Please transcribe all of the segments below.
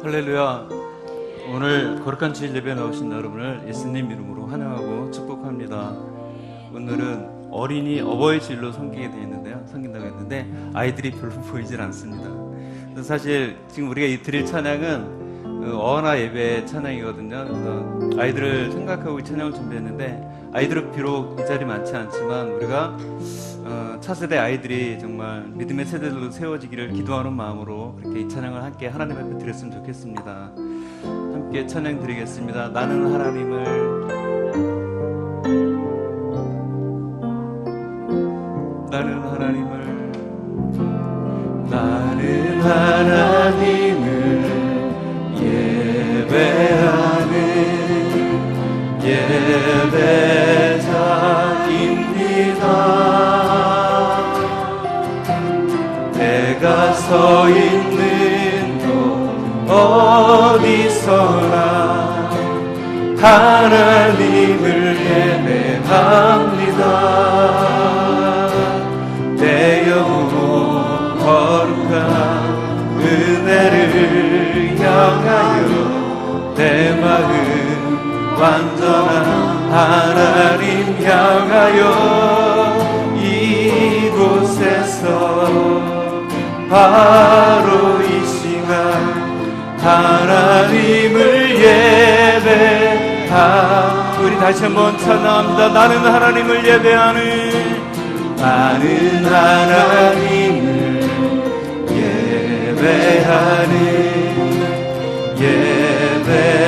할렐루야. 오늘 거룩한 주일 예배에 나오신 여러분을 예수님 이름으로 환영하고 축복합니다. 오늘은 어린이 어버이 주일로 섬기게 되어 있는데요. 섬긴다고 했는데 아이들이 별로 보이질 않습니다. 사실 지금 우리가 이 드릴 찬양은 어나 예배 찬양이거든요. 그래서 아이들을 생각하고 이 찬양을 준비했는데 아이들은 비록 이 자리 많지 않지만 우리가 차세대 아이들이 정말 믿음의 세대들로 세워지기를 기도하는 마음으로 그렇게 이 찬양을 함께 하나님 앞에 드렸으면 좋겠습니다. 함께 찬양 드리겠습니다. 나는 하나님을 예배하는 예배자입니다. 내가 서 있는 곳 어디서나 하나님을 예배합니다. 내 영혼 거룩한 은혜를 향하여 내 마음 완전한 하나님 향하여 이곳에서 바로 이 시간 하나님을 예배하. 우리 다시 한번 찬양합니다. 나는 하나님을 예배하는 예배하는 예배자입니다.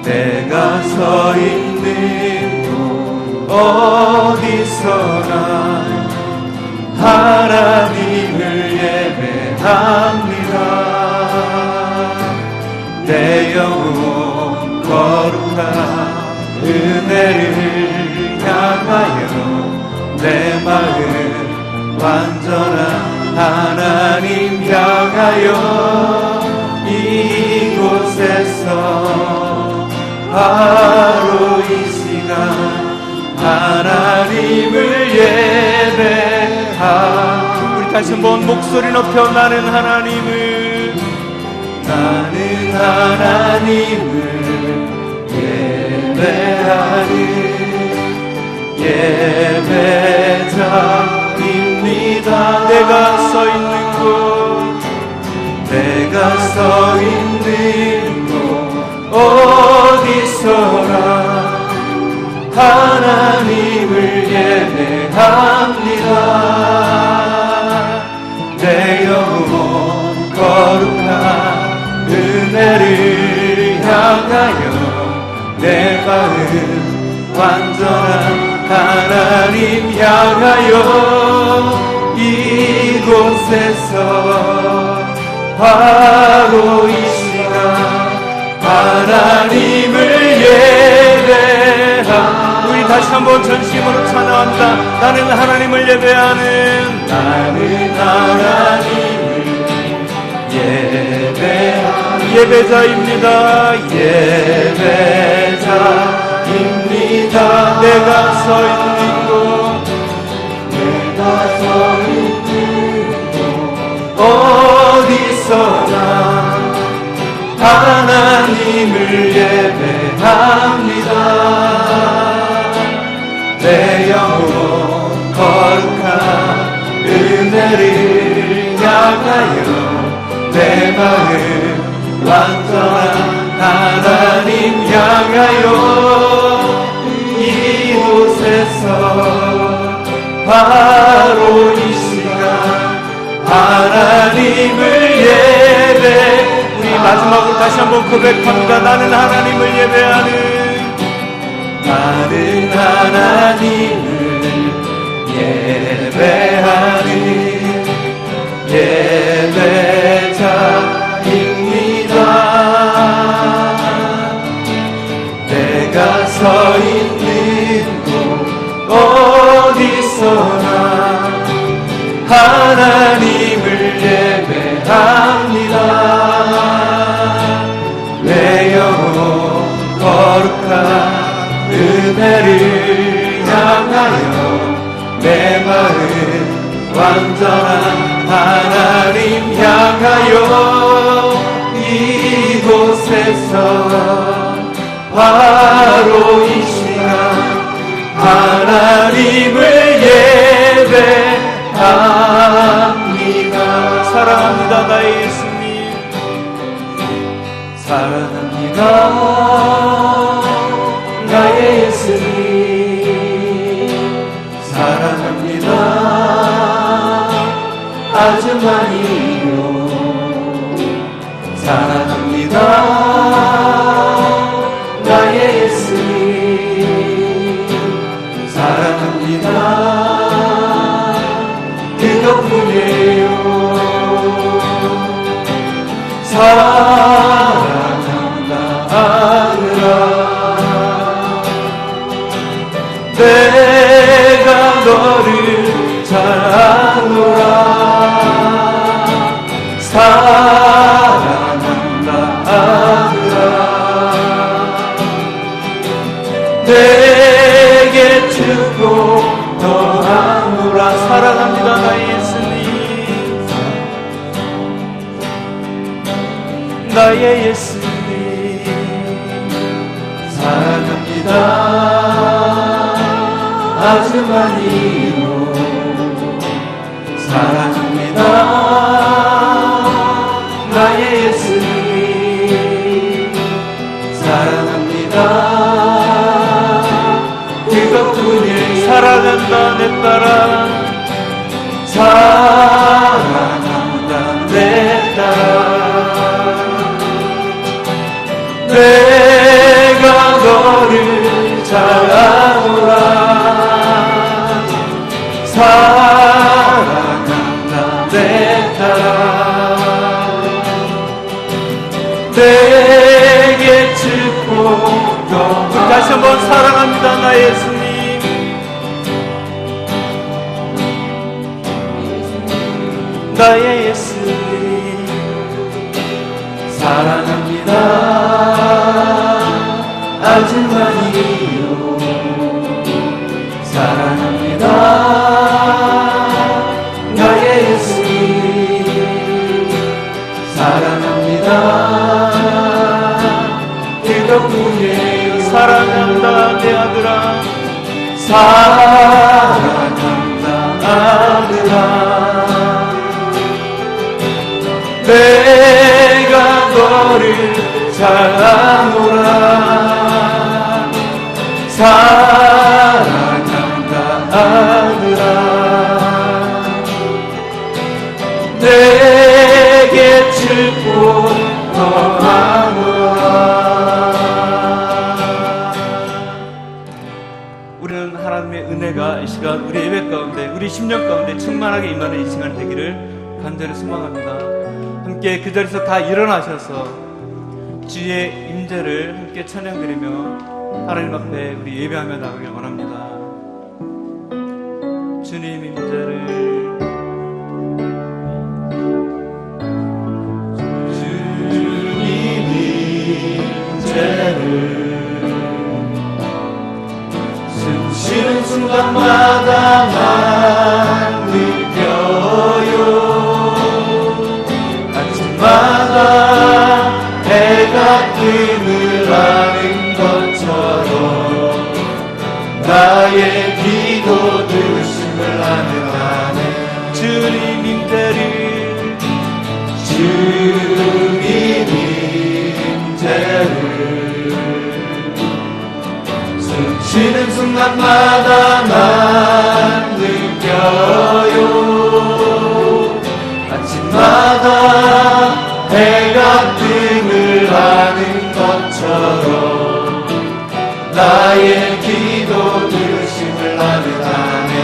내가 서 있는 곳 어디서나 하나님을 예배합니다. 내 영혼 거룩한 은혜를 향하여 내 마음 완전한 하나님 향하여 이곳에서 바로 이 시간 하나님을 예배하. 우리 다시 한번 목소리 높여 나는 하나님을 예배하는 예배자입니다. 내가 서 있는 곳 어디서나 하나님을 예배합니다. 내 영혼 거룩한 은혜를 향하여 내 마음 완전한 하나님 향하여 이곳에서 바로 이 시간 하나님을 예배하. 우리 다시 한번 전심으로 찬양합니다. 나는 하나님을 예배하는 예배자입니다. 예배자입니다. 내가 서 있는 곳 어디서나 하나님을 예배합니다. 내 영혼 거룩한 은혜를 향하여 내 마음 완전한 하나님 향하여 이곳에서 바로 이 시간 하나님을 예배. 우리 마지막으로 다시 한번 고백합니다. 나는 하나님을 예배하는 예배자입니다. 내가 서 있는 곳 어디서나 하나님을 예배합니다. 내 영혼 거룩한 은혜를 향하여 내 마음 완전한 위해서 바로 이 시간 하나님을 예배합니다. 사랑합니다 나의 예수님. 사랑합니다 나의 예수님. 사랑합니다 아주 많이요. 사랑합니다 나의 예수님. 사랑합니다 그것뿐이에요. 사랑한다 하느라 내가 너를 잘 아노라. 사랑한다 하느라 내게 축복 더하노라. 사랑합니다 나의 예수님. 나의 예수님. 사랑합니다 아주 많이요. 사랑합니다 나의 예수님. 사랑합니다 그것뿐이에요. 사랑한다 내 딸아. 사랑한다 내 딸아. 내가 너를 잘 아노라. 사랑한다 내 딸아. 내게 축복 다시 한번 사랑합니다 나의 예수님. 나의 예수님. 사랑합니다 아주 많이요. 사랑합니다 나의 예수님. 사랑합니다 그것뿐이에요. 사랑한다 내 아들아. 사랑한다 아들아. 내가 너를 잘 아노라. 사랑한다 아들아. 내게 축복 더하노라. 우리는 하나님의 은혜가 이 시간 우리 예배 가운데 우리 심령 가운데 충만하게 임하는 이 시간 되기를 간절히 소망합니다. 함께 그 자리에서 다 일어나셔서 주의 임재를 함께 찬양드리며 하나님 앞에 우리 예배하며 나가길 원합니다. 주님 임재를. 주님 임재를 숨쉬는 순간마다 난 느껴요. 마다 해가 뜸을 아는 것처럼 나의 기도 들으심을 아는 나는 주님 임재를. 주님 임재를 숨쉬는 순간마다 난 느껴요. 아침마다 해가 뜸을 아는 것처럼 나의 기도 들으심을 아는 나네.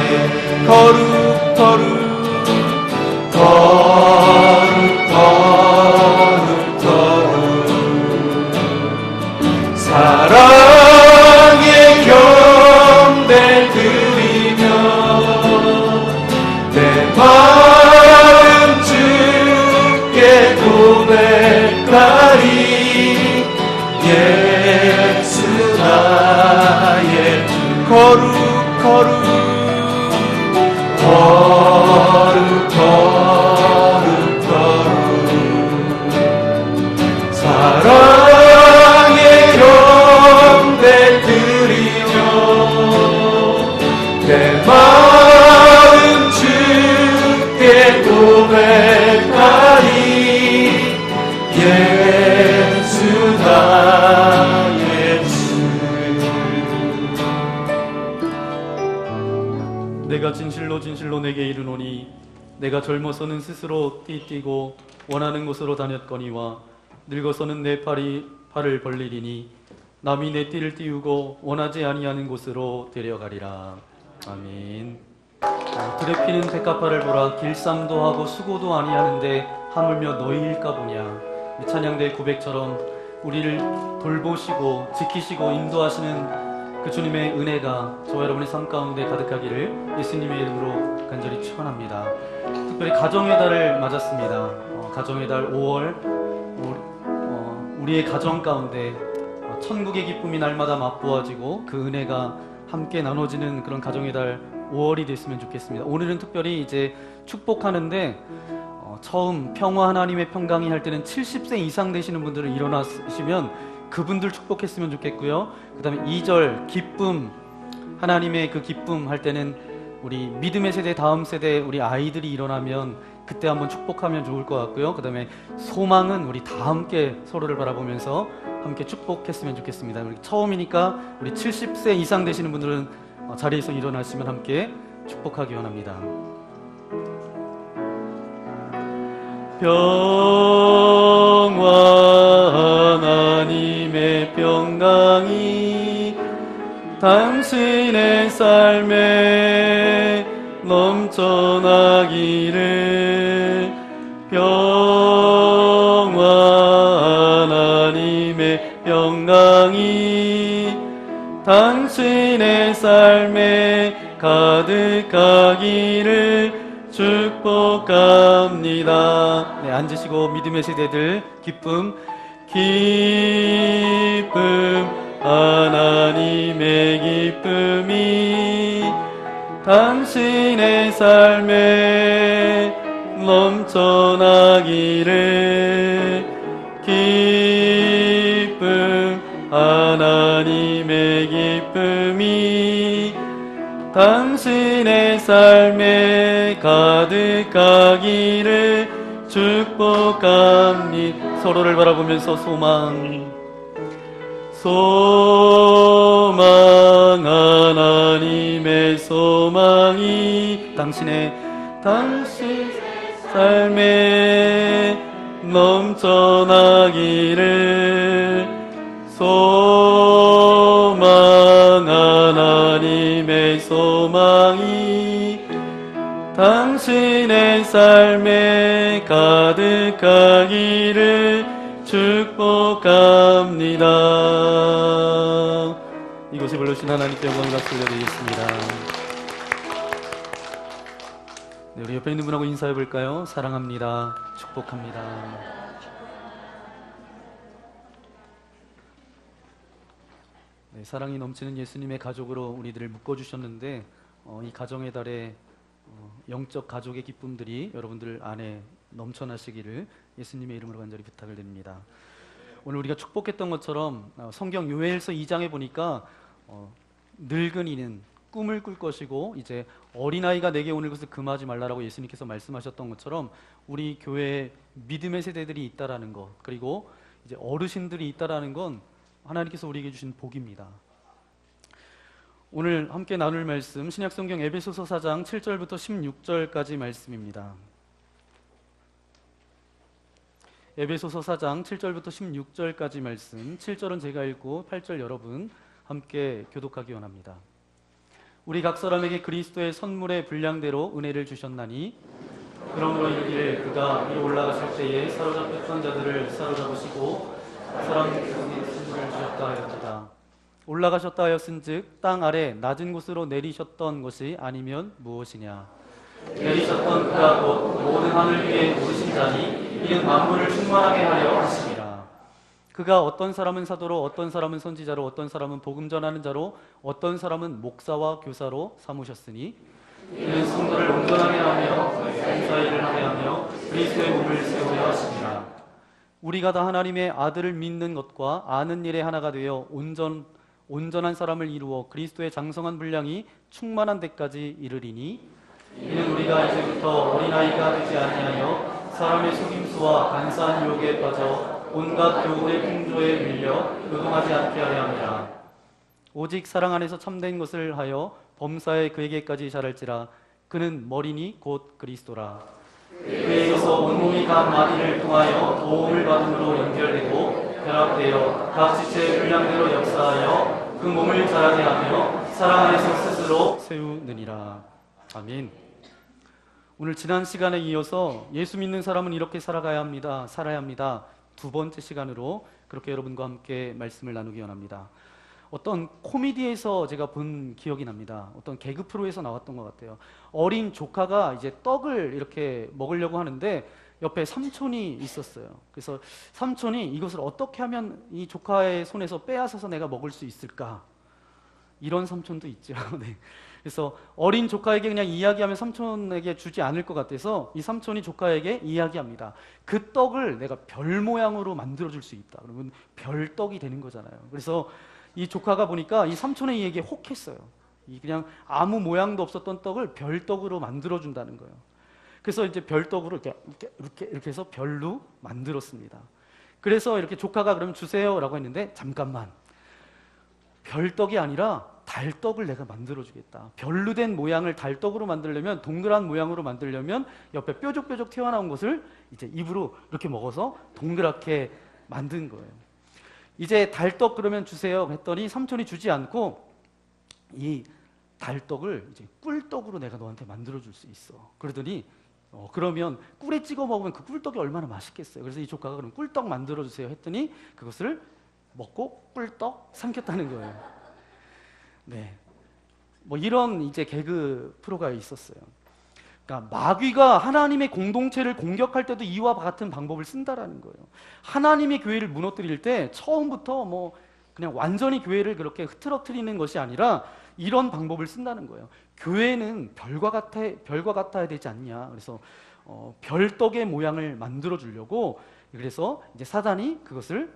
거룩 거룩 거룩 거룩 거룩 사랑의 경배 드리며 내 마음 주께 고백하리. 예수 나의 주. 거룩 거룩 거룩 진실로 내게 이르노니 내가 젊어서는 스스로 띠뛰고 원하는 곳으로 다녔거니와 늙어서는 내 팔을 벌리리니 남이 내 띠를 띄우고 원하지 아니하는 곳으로 데려가리라. 아멘. 들에 피는 백합화를 보라. 길쌈도 하고 수고도 아니하는데 하물며 너희일까 보냐. 찬양대 고백처럼 우리를 돌보시고 지키시고 인도하시는 그 주님의 은혜가 저와 여러분의 삶 가운데 가득하기를 예수님의 이름으로 간절히 축원합니다. 특별히 가정의 달을 맞았습니다. 가정의 달 5월 우리의 가정 가운데 천국의 기쁨이 날마다 맛보아지고 그 은혜가 함께 나눠지는 그런 가정의 달 5월이 됐으면 좋겠습니다. 오늘은 특별히 이제 축복하는데 처음 평화 하나님의 평강이 할 때는 70세 이상 되시는 분들은 일어나시면 그분들 축복했으면 좋겠고요. 그 다음에 2절 기쁨, 하나님의 그 기쁨 할 때는 우리 믿음의 세대, 다음 세대 우리 아이들이 일어나면 그때 한번 축복하면 좋을 것 같고요. 그 다음에 소망은 우리 다 함께 서로를 바라보면서 함께 축복했으면 좋겠습니다. 우리 처음이니까 우리 70세 이상 되시는 분들은 자리에서 일어나시면 함께 축복하기 원합니다. 평화 하나님의 평강이 당신의 삶에 넘쳐나기를. 평화 하나님의 평강이 당신의 삶에 가득하기를 축복합니다. 네, 앉으시고 믿음의 세대들 기쁨 하나님의 기쁨이 당신의 삶에 넘쳐나기를. 기쁨 하나님의 기쁨이 당신의 삶에 가득하기를 축복합니다. 서로를 바라보면서 소망 하나님의 소망이 당신 삶에 넘쳐나기를. 소망 하나님의 소망이 당신의 삶에 가득하기를 축복합니다. 이곳에 불러주신 하나님께 영광을 박수 올려드리겠습니다. 네, 우리 옆에 있는 분하고 인사해 볼까요? 사랑합니다. 축복합니다. 네, 사랑이 넘치는 예수님의 가족으로 우리들을 묶어주셨는데 이 가정의 달에 영적 가족의 기쁨들이 여러분들 안에 넘쳐나시기를 예수님의 이름으로 간절히 부탁을 드립니다. 오늘 우리가 축복했던 것처럼 성경 요엘서 2장에 보니까 늙은이는 꿈을 꿀 것이고 이제 어린아이가 내게 오는 것을 금하지 말라라고 예수님께서 말씀하셨던 것처럼 우리 교회에 믿음의 세대들이 있다라는 것, 그리고 이제 어르신들이 있다라는 건 하나님께서 우리에게 주신 복입니다. 오늘 함께 나눌 말씀 신약성경 에베소서 4장 7절부터 16절까지 말씀입니다. 에베소서 4장 7절부터 16절까지 말씀, 7절은 제가 읽고 8절 여러분 함께 교독하기 원합니다. 우리 각 사람에게 그리스도의 선물의 분량대로 은혜를 주셨나니 그러므로 이르기를 그가 위로 올라가실 때에 사로잡혔던 자들을 사로잡으시고 사람 속에 선물을 주셨다 하였다. 올라가셨다 하였은즉 땅 아래 낮은 곳으로 내리셨던 것이 아니면 무엇이냐. 내리셨던 그가 곧 모든 하늘 위에 오르신 자니 이는 만물을 충만하게 하려 하심이라. 그가 어떤 사람은 사도로, 어떤 사람은 선지자로, 어떤 사람은 복음 전하는 자로, 어떤 사람은 목사와 교사로 삼으셨으니 이는 성도를 온전하게 하며 봉사일을 하게 하며 그리스도의 몸을 세우려 하심이라. 우리가 다 하나님의 아들을 믿는 것과 아는 일에 하나가 되어 온전한 사람을 이루어 그리스도의 장성한 분량이 충만한 데까지 이르리니 이는 우리가 이제부터 어린아이가 되지 아니하여 사람의 속임수와 간사한 유혹에 빠져 온갖 교훈의 풍조에 밀려 의동하지 않게 하려 함이라. 오직 사랑 안에서 참된 것을 하여 범사에 그에게까지 자랄지라. 그는 머리니 곧 그리스도라. 그에게서 온몸이 각 마디를 통하여 도움을 받음으로 연결되고 결합되어 각 지체의 분량대로 역사하여 그 몸을 자라게 하며 사랑 안에서 스스로 세우느니라. 아멘. 오늘 지난 시간에 이어서 예수 믿는 사람은 이렇게 살아가야 합니다, 살아야 합니다, 두 번째 시간으로 그렇게 여러분과 함께 말씀을 나누기 원합니다. 어떤 코미디에서 제가 본 기억이 납니다. 어떤 개그 프로에서 나왔던 것 같아요. 어린 조카가 이제 떡을 이렇게 먹으려고 하는데 옆에 삼촌이 있었어요. 그래서 삼촌이 이것을 어떻게 하면 이 조카의 손에서 빼앗아서 내가 먹을 수 있을까? 이런 삼촌도 있죠. 네. 그래서 어린 조카에게 그냥 이야기하면 삼촌에게 주지 않을 것 같아서 이 삼촌이 조카에게 이야기합니다. 그 떡을 내가 별 모양으로 만들어줄 수 있다. 그러면 별떡이 되는 거잖아요. 그래서 이 조카가 보니까 이 삼촌의 이야기에 혹했어요. 이 그냥 아무 모양도 없었던 떡을 별떡으로 만들어준다는 거예요. 그래서 이제 별떡으로 이렇게 해서 별로 만들었습니다. 그래서 이렇게 조카가 그럼 주세요라고 했는데 잠깐만, 별떡이 아니라 달떡을 내가 만들어주겠다. 별로 된 모양을 달떡으로 만들려면, 동그란 모양으로 만들려면 옆에 뾰족뾰족 튀어나온 것을 이제 입으로 이렇게 먹어서 동그랗게 만든 거예요. 이제 달떡 그러면 주세요 했더니 삼촌이 주지 않고 이 달떡을 이제 꿀떡으로 내가 너한테 만들어줄 수 있어. 그러더니 그러면 꿀에 찍어 먹으면 그 꿀떡이 얼마나 맛있겠어요. 그래서 이 조카가 그럼 꿀떡 만들어주세요 했더니 그것을 먹고 꿀떡 삼켰다는 거예요. 네, 뭐 이런 이제 개그 프로가 있었어요. 그러니까 마귀가 하나님의 공동체를 공격할 때도 이와 같은 방법을 쓴다라는 거예요. 하나님의 교회를 무너뜨릴 때 처음부터 뭐 그냥 완전히 교회를 그렇게 흐트러뜨리는 것이 아니라 이런 방법을 쓴다는 거예요. 교회는 별과 같아야 되지 않냐. 그래서 별떡의 모양을 만들어 주려고, 그래서 이제 사단이 그것을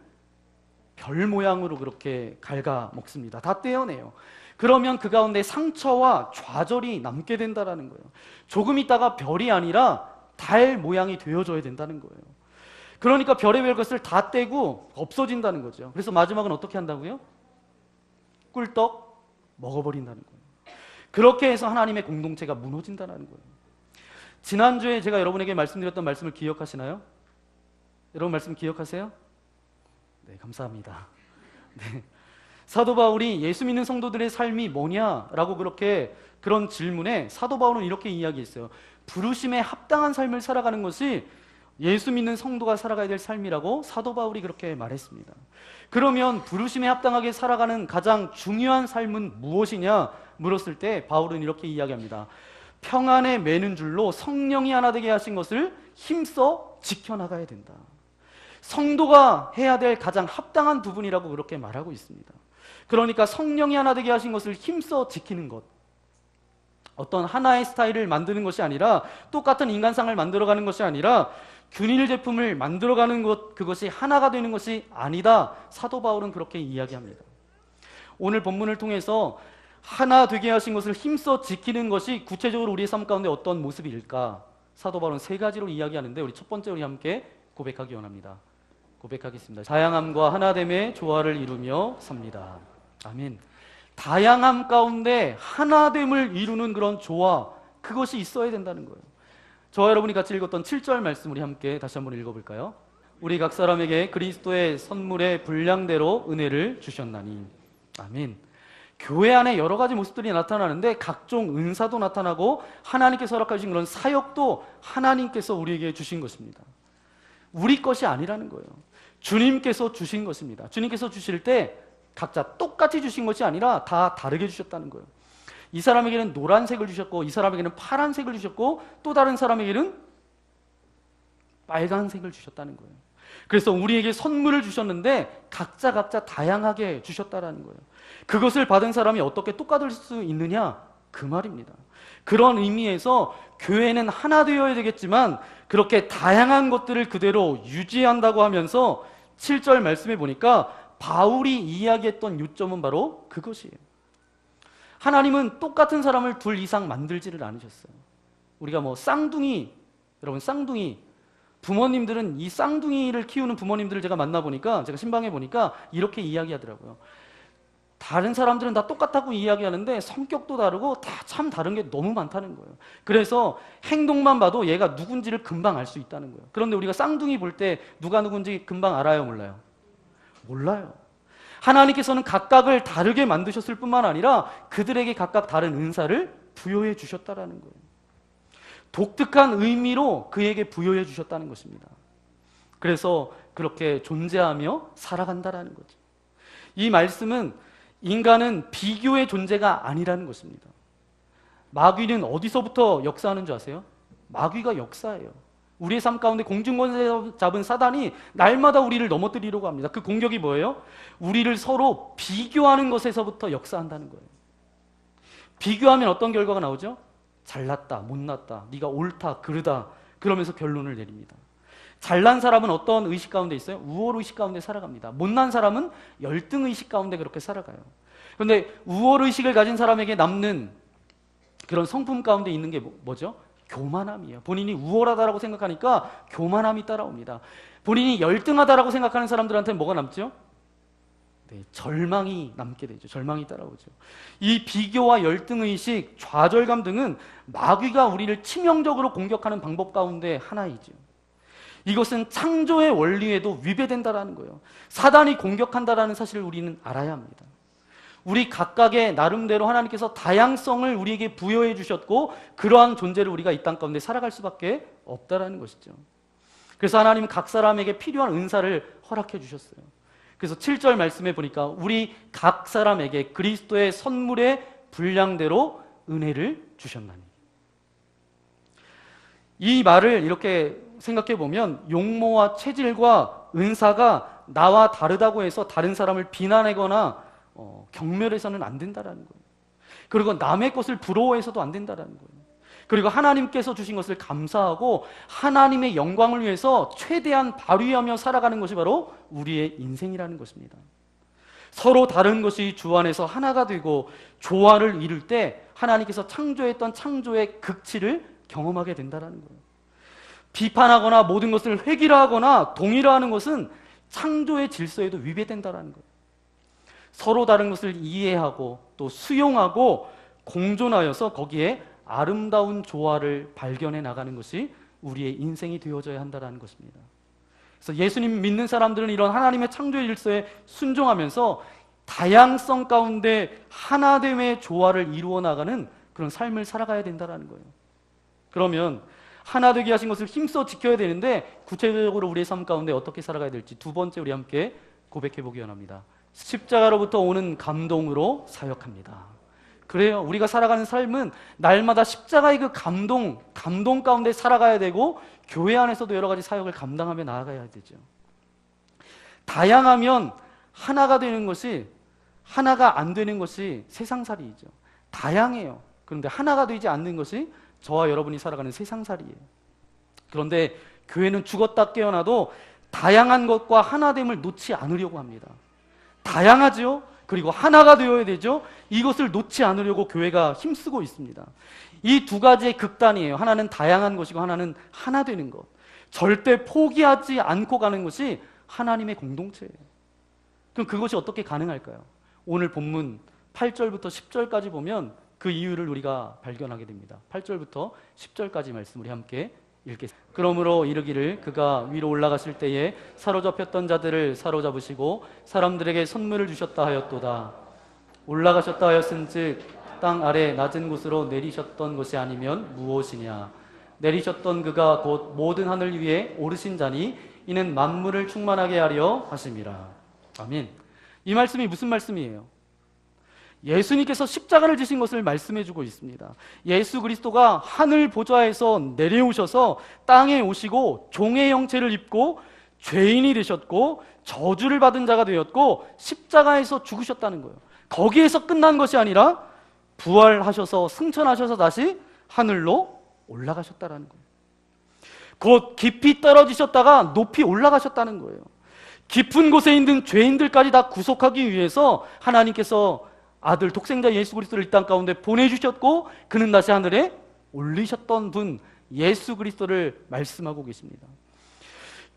별 모양으로 그렇게 갉아 먹습니다. 다 떼어내요. 그러면 그 가운데 상처와 좌절이 남게 된다는 거예요. 조금 있다가 별이 아니라 달 모양이 되어져야 된다는 거예요. 그러니까 별의별 것을 다 떼고 없어진다는 거죠. 그래서 마지막은 어떻게 한다고요? 꿀떡 먹어버린다는 거예요. 그렇게 해서 하나님의 공동체가 무너진다는 거예요. 지난주에 제가 여러분에게 말씀드렸던 말씀을 기억하시나요? 여러분 말씀 기억하세요? 네, 감사합니다. 네. 사도 바울이 예수 믿는 성도들의 삶이 뭐냐라고 그런 질문에 사도 바울은 이렇게 이야기했어요. 부르심에 합당한 삶을 살아가는 것이 예수 믿는 성도가 살아가야 될 삶이라고 사도 바울이 그렇게 말했습니다. 그러면 부르심에 합당하게 살아가는 가장 중요한 삶은 무엇이냐 물었을 때 바울은 이렇게 이야기합니다. 평안에 매는 줄로 성령이 하나 되게 하신 것을 힘써 지켜나가야 된다. 성도가 해야 될 가장 합당한 부분이라고 그렇게 말하고 있습니다. 그러니까 성령이 하나 되게 하신 것을 힘써 지키는 것, 어떤 하나의 스타일을 만드는 것이 아니라, 똑같은 인간상을 만들어가는 것이 아니라 균일 제품을 만들어가는 것, 그것이 하나가 되는 것이 아니다. 사도 바울은 그렇게 이야기합니다. 오늘 본문을 통해서 하나 되게 하신 것을 힘써 지키는 것이 구체적으로 우리의 삶 가운데 어떤 모습일까? 사도 바울은 세 가지로 이야기하는데 우리 첫 번째 우리 함께 고백하기 원합니다. 고백하겠습니다. 다양함과 하나됨의 조화를 이루며 삽니다. 아멘. 다양함 가운데 하나됨을 이루는 그런 조화, 그것이 있어야 된다는 거예요. 저와 여러분이 같이 읽었던 7절 말씀 우리 함께 다시 한번 읽어볼까요? 우리 각 사람에게 그리스도의 선물의 분량대로 은혜를 주셨나니. 아멘. 교회 안에 여러 가지 모습들이 나타나는데 각종 은사도 나타나고 하나님께서 허락하신 그런 사역도 하나님께서 우리에게 주신 것입니다. 우리 것이 아니라는 거예요. 주님께서 주신 것입니다. 주님께서 주실 때 각자 똑같이 주신 것이 아니라 다 다르게 주셨다는 거예요. 이 사람에게는 노란색을 주셨고, 이 사람에게는 파란색을 주셨고, 또 다른 사람에게는 빨간색을 주셨다는 거예요. 그래서 우리에게 선물을 주셨는데 각자 다양하게 주셨다는 거예요. 그것을 받은 사람이 어떻게 똑같을 수 있느냐? 그 말입니다. 그런 의미에서 교회는 하나 되어야 되겠지만 그렇게 다양한 것들을 그대로 유지한다고 하면서 7절 말씀해 보니까 바울이 이야기했던 요점은 바로 그것이에요. 하나님은 똑같은 사람을 둘 이상 만들지를 않으셨어요. 우리가 뭐 쌍둥이, 여러분 쌍둥이, 부모님들은 이 쌍둥이를 키우는 부모님들을 제가 만나보니까, 제가 신방해 보니까 이렇게 이야기하더라고요. 다른 사람들은 다 똑같다고 이야기하는데 성격도 다르고 다 참 다른 게 너무 많다는 거예요. 그래서 행동만 봐도 얘가 누군지를 금방 알 수 있다는 거예요. 그런데 우리가 쌍둥이 볼 때 누가 누군지 금방 알아요, 몰라요? 몰라요. 하나님께서는 각각을 다르게 만드셨을 뿐만 아니라 그들에게 각각 다른 은사를 부여해 주셨다라는 거예요. 독특한 의미로 그에게 부여해 주셨다는 것입니다. 그래서 그렇게 존재하며 살아간다라는 거죠. 이 말씀은 인간은 비교의 존재가 아니라는 것입니다. 마귀는 어디서부터 역사하는 줄 아세요? 마귀가 역사예요. 우리의 삶 가운데 공중권세 잡은 사단이 날마다 우리를 넘어뜨리려고 합니다. 그 공격이 뭐예요? 우리를 서로 비교하는 것에서부터 역사한다는 거예요. 비교하면 어떤 결과가 나오죠? 잘났다, 못났다, 네가 옳다, 그르다, 그러면서 결론을 내립니다. 잘난 사람은 어떤 의식 가운데 있어요? 우월의식 가운데 살아갑니다. 못난 사람은 열등의식 가운데 그렇게 살아가요. 그런데 우월의식을 가진 사람에게 남는 그런 성품 가운데 있는 게 뭐죠? 교만함이에요. 본인이 우월하다라고 생각하니까 교만함이 따라옵니다. 본인이 열등하다라고 생각하는 사람들한테는 뭐가 남죠? 네, 절망이 남게 되죠. 절망이 따라오죠. 이 비교와 열등의식, 좌절감 등은 마귀가 우리를 치명적으로 공격하는 방법 가운데 하나이죠. 이것은 창조의 원리에도 위배된다라는 거예요. 사단이 공격한다라는 사실을 우리는 알아야 합니다. 우리 각각의 나름대로 하나님께서 다양성을 우리에게 부여해 주셨고 그러한 존재를 우리가 이 땅 가운데 살아갈 수밖에 없다라는 것이죠. 그래서 하나님은 각 사람에게 필요한 은사를 허락해 주셨어요. 그래서 7절 말씀에 보니까 우리 각 사람에게 그리스도의 선물의 분량대로 은혜를 주셨나니. 이 말을 이렇게 생각해 보면 용모와 체질과 은사가 나와 다르다고 해서 다른 사람을 비난하거나 경멸해서는 안 된다라는 거예요. 그리고 남의 것을 부러워해서도 안 된다라는 거예요. 그리고 하나님께서 주신 것을 감사하고 하나님의 영광을 위해서 최대한 발휘하며 살아가는 것이 바로 우리의 인생이라는 것입니다. 서로 다른 것이 주 안에서 하나가 되고 조화를 이룰 때 하나님께서 창조했던 창조의 극치를 경험하게 된다는 거예요. 비판하거나 모든 것을 획일화하거나 동일화하는 것은 창조의 질서에도 위배된다는 거예요. 서로 다른 것을 이해하고 또 수용하고 공존하여서 거기에 아름다운 조화를 발견해 나가는 것이 우리의 인생이 되어져야 한다는 것입니다. 그래서 예수님 믿는 사람들은 이런 하나님의 창조의 질서에 순종하면서 다양성 가운데 하나됨의 조화를 이루어 나가는 그런 삶을 살아가야 된다는 거예요. 그러면 하나 되게 하신 것을 힘써 지켜야 되는데 구체적으로 우리의 삶 가운데 어떻게 살아가야 될지 두 번째 우리 함께 고백해 보기 원합니다. 십자가로부터 오는 감동으로 사역합니다. 그래요. 우리가 살아가는 삶은 날마다 십자가의 그 감동 가운데 살아가야 되고 교회 안에서도 여러 가지 사역을 감당하며 나아가야 되죠. 다양하면 하나가 되는 것이 하나가 안 되는 것이 세상살이죠. 다양해요. 그런데 하나가 되지 않는 것이 저와 여러분이 살아가는 세상살이에요. 그런데 교회는 죽었다 깨어나도 다양한 것과 하나됨을 놓지 않으려고 합니다. 다양하죠. 그리고 하나가 되어야 되죠. 이것을 놓지 않으려고 교회가 힘쓰고 있습니다. 이 두 가지의 극단이에요. 하나는 다양한 것이고 하나는 하나 되는 것. 절대 포기하지 않고 가는 것이 하나님의 공동체예요. 그럼 그것이 어떻게 가능할까요? 오늘 본문 8절부터 10절까지 보면 그 이유를 우리가 발견하게 됩니다. 8절부터 10절까지 말씀 우리 함께 읽겠습니다. 그러므로 이르기를 그가 위로 올라가실 때에 사로잡혔던 자들을 사로잡으시고 사람들에게 선물을 주셨다 하였도다. 올라가셨다 하였은즉 땅 아래 낮은 곳으로 내리셨던 것이 아니면 무엇이냐. 내리셨던 그가 곧 모든 하늘 위에 오르신 자니 이는 만물을 충만하게 하려 하심이라. 아멘. 이 말씀이 무슨 말씀이에요? 예수님께서 십자가를 지신 것을 말씀해주고 있습니다. 예수 그리스도가 하늘 보좌에서 내려오셔서 땅에 오시고 종의 형체를 입고 죄인이 되셨고 저주를 받은 자가 되었고 십자가에서 죽으셨다는 거예요. 거기에서 끝난 것이 아니라 부활하셔서 승천하셔서 다시 하늘로 올라가셨다는 거예요. 곧 깊이 떨어지셨다가 높이 올라가셨다는 거예요. 깊은 곳에 있는 죄인들까지 다 구속하기 위해서 하나님께서 아들 독생자 예수 그리스도를 이 땅 가운데 보내주셨고 그는 다시 하늘에 올리셨던 분 예수 그리스도를 말씀하고 계십니다.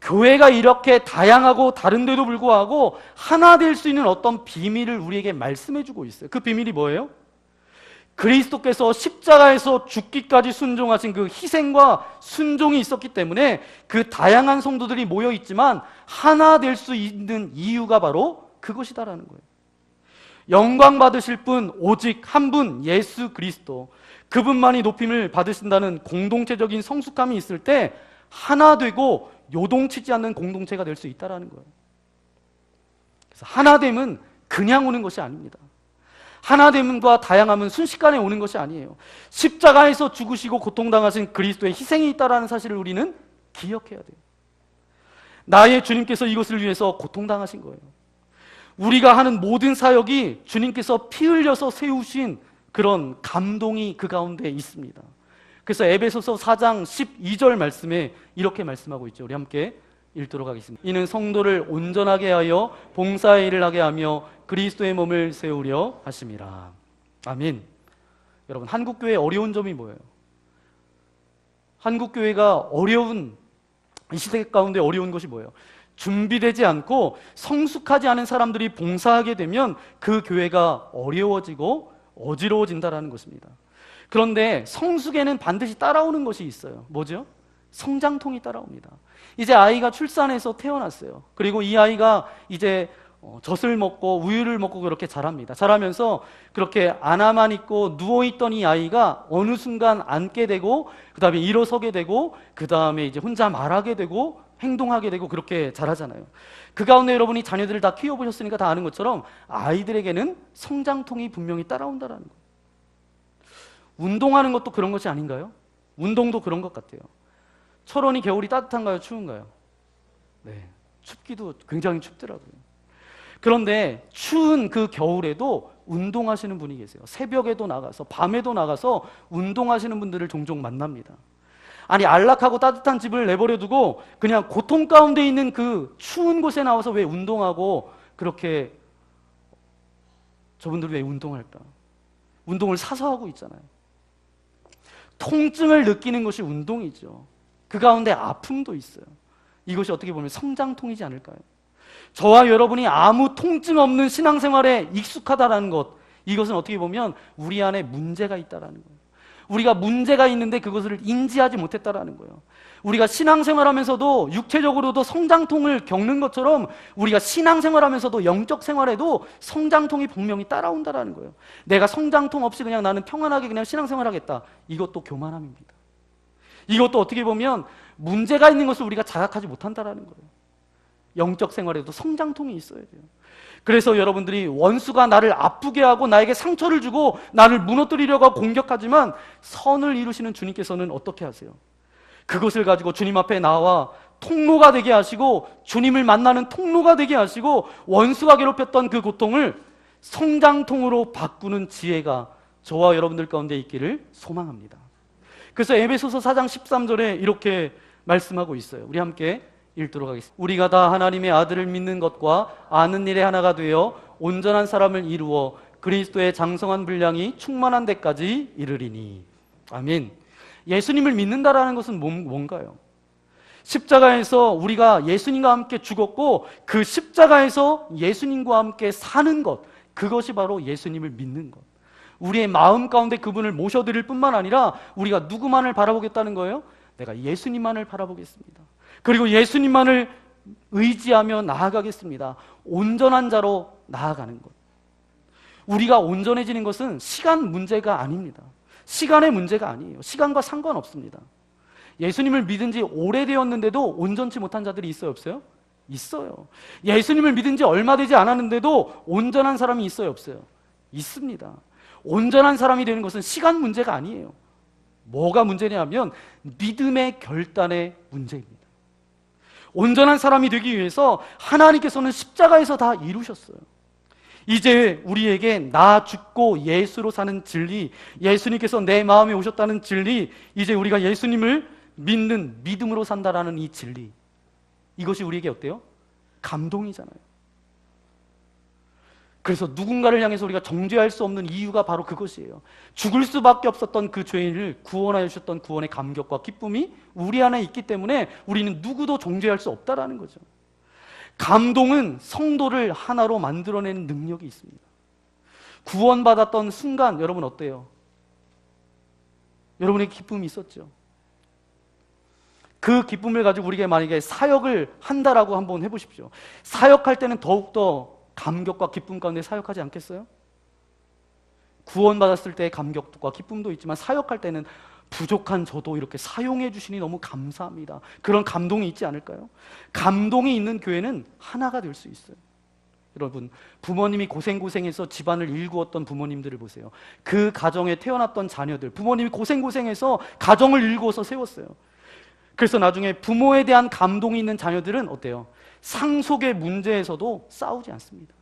교회가 이렇게 다양하고 다른데도 불구하고 하나 될 수 있는 어떤 비밀을 우리에게 말씀해주고 있어요. 그 비밀이 뭐예요? 그리스도께서 십자가에서 죽기까지 순종하신 그 희생과 순종이 있었기 때문에 그 다양한 성도들이 모여 있지만 하나 될 수 있는 이유가 바로 그것이다라는 거예요. 영광 받으실 분 오직 한 분 예수 그리스도, 그분만이 높임을 받으신다는 공동체적인 성숙함이 있을 때 하나 되고 요동치지 않는 공동체가 될 수 있다라는 거예요. 그래서 하나됨은 그냥 오는 것이 아닙니다. 하나됨과 다양함은 순식간에 오는 것이 아니에요. 십자가에서 죽으시고 고통당하신 그리스도의 희생이 있다는 사실을 우리는 기억해야 돼요. 나의 주님께서 이것을 위해서 고통당하신 거예요. 우리가 하는 모든 사역이 주님께서 피 흘려서 세우신 그런 감동이 그 가운데 있습니다. 그래서 에베소서 4장 12절 말씀에 이렇게 말씀하고 있죠. 우리 함께 읽도록 하겠습니다. 이는 성도를 온전하게 하여 봉사의 일을 하게 하며 그리스도의 몸을 세우려 하심이라. 아멘. 여러분, 한국교회의 어려운 점이 뭐예요? 한국교회가 어려운, 이 시대 가운데 어려운 것이 뭐예요? 준비되지 않고 성숙하지 않은 사람들이 봉사하게 되면 그 교회가 어려워지고 어지러워진다라는 것입니다. 그런데 성숙에는 반드시 따라오는 것이 있어요. 뭐죠? 성장통이 따라옵니다. 이제 아이가 출산해서 태어났어요. 그리고 이 아이가 이제 젖을 먹고 우유를 먹고 그렇게 자랍니다. 자라면서 그렇게 안아만 있고 누워있던 이 아이가 어느 순간 앉게 되고 그 다음에 일어서게 되고 그 다음에 이제 혼자 말하게 되고 행동하게 되고 그렇게 자라잖아요. 그 가운데 여러분이 자녀들을 다 키워보셨으니까 다 아는 것처럼 아이들에게는 성장통이 분명히 따라온다라는 거예요. 운동하는 것도 그런 것이 아닌가요? 운동도 그런 것 같아요. 철원이 겨울이 따뜻한가요? 추운가요? 네, 춥기도 굉장히 춥더라고요. 그런데 추운 그 겨울에도 운동하시는 분이 계세요. 새벽에도 나가서 밤에도 나가서 운동하시는 분들을 종종 만납니다. 아니, 안락하고 따뜻한 집을 내버려 두고 그냥 고통 가운데 있는 그 추운 곳에 나와서 왜 운동하고 그렇게, 저분들이 왜 운동할까? 운동을 사서 하고 있잖아요. 통증을 느끼는 것이 운동이죠. 그 가운데 아픔도 있어요. 이것이 어떻게 보면 성장통이지 않을까요? 저와 여러분이 아무 통증 없는 신앙생활에 익숙하다라는 것, 이것은 어떻게 보면 우리 안에 문제가 있다라는 거예요. 우리가 문제가 있는데 그것을 인지하지 못했다라는 거예요. 우리가 신앙생활하면서도 육체적으로도 성장통을 겪는 것처럼 우리가 신앙생활하면서도 영적 생활에도 성장통이 분명히 따라온다라는 거예요. 내가 성장통 없이 그냥 나는 평안하게 그냥 신앙생활하겠다. 이것도 교만함입니다. 이것도 어떻게 보면 문제가 있는 것을 우리가 자각하지 못한다라는 거예요. 영적 생활에도 성장통이 있어야 돼요. 그래서 여러분들이 원수가 나를 아프게 하고 나에게 상처를 주고 나를 무너뜨리려고 하고 공격하지만 선을 이루시는 주님께서는 어떻게 하세요? 그것을 가지고 주님 앞에 나와 통로가 되게 하시고 주님을 만나는 통로가 되게 하시고 원수가 괴롭혔던 그 고통을 성장통으로 바꾸는 지혜가 저와 여러분들 가운데 있기를 소망합니다. 그래서 에베소서 4장 13절에 이렇게 말씀하고 있어요. 우리 함께 읽도록 하겠습니다. 우리가 다 하나님의 아들을 믿는 것과 아는 일에 하나가 되어 온전한 사람을 이루어 그리스도의 장성한 분량이 충만한 데까지 이르리니. 아멘. 예수님을 믿는다라는 것은 뭔가요? 십자가에서 우리가 예수님과 함께 죽었고 그 십자가에서 예수님과 함께 사는 것, 그것이 바로 예수님을 믿는 것. 우리의 마음 가운데 그분을 모셔드릴 뿐만 아니라 우리가 누구만을 바라보겠다는 거예요? 내가 예수님만을 바라보겠습니다. 그리고 예수님만을 의지하며 나아가겠습니다. 온전한 자로 나아가는 것. 우리가 온전해지는 것은 시간 문제가 아닙니다. 시간의 문제가 아니에요. 시간과 상관없습니다. 예수님을 믿은 지 오래되었는데도 온전치 못한 자들이 있어요, 없어요? 있어요. 예수님을 믿은 지 얼마 되지 않았는데도 온전한 사람이 있어요, 없어요? 있습니다. 온전한 사람이 되는 것은 시간 문제가 아니에요. 뭐가 문제냐면 믿음의 결단의 문제입니다. 온전한 사람이 되기 위해서 하나님께서는 십자가에서 다 이루셨어요. 이제 우리에게 나 죽고 예수로 사는 진리, 예수님께서 내 마음에 오셨다는 진리, 이제 우리가 예수님을 믿는 믿음으로 산다라는 이 진리, 이것이 우리에게 어때요? 감동이잖아요. 그래서 누군가를 향해서 우리가 정죄할 수 없는 이유가 바로 그것이에요. 죽을 수밖에 없었던 그 죄인을 구원하여 주셨던 구원의 감격과 기쁨이 우리 안에 있기 때문에 우리는 누구도 정죄할 수 없다라는 거죠. 감동은 성도를 하나로 만들어내는 능력이 있습니다. 구원받았던 순간 여러분 어때요? 여러분에게 기쁨이 있었죠? 그 기쁨을 가지고 우리가 만약에 사역을 한다라고 한번 해보십시오. 사역할 때는 더욱더 감격과 기쁨 가운데 사역하지 않겠어요? 구원받았을 때의 감격과 기쁨도 있지만 사역할 때는 부족한 저도 이렇게 사용해 주시니 너무 감사합니다. 그런 감동이 있지 않을까요? 감동이 있는 교회는 하나가 될 수 있어요. 여러분, 부모님이 고생해서 집안을 일구었던 부모님들을 보세요. 그 가정에 태어났던 자녀들, 부모님이 고생해서 가정을 일구어서 세웠어요. 그래서 나중에 부모에 대한 감동이 있는 자녀들은 어때요? 상속의 문제에서도 싸우지 않습니다.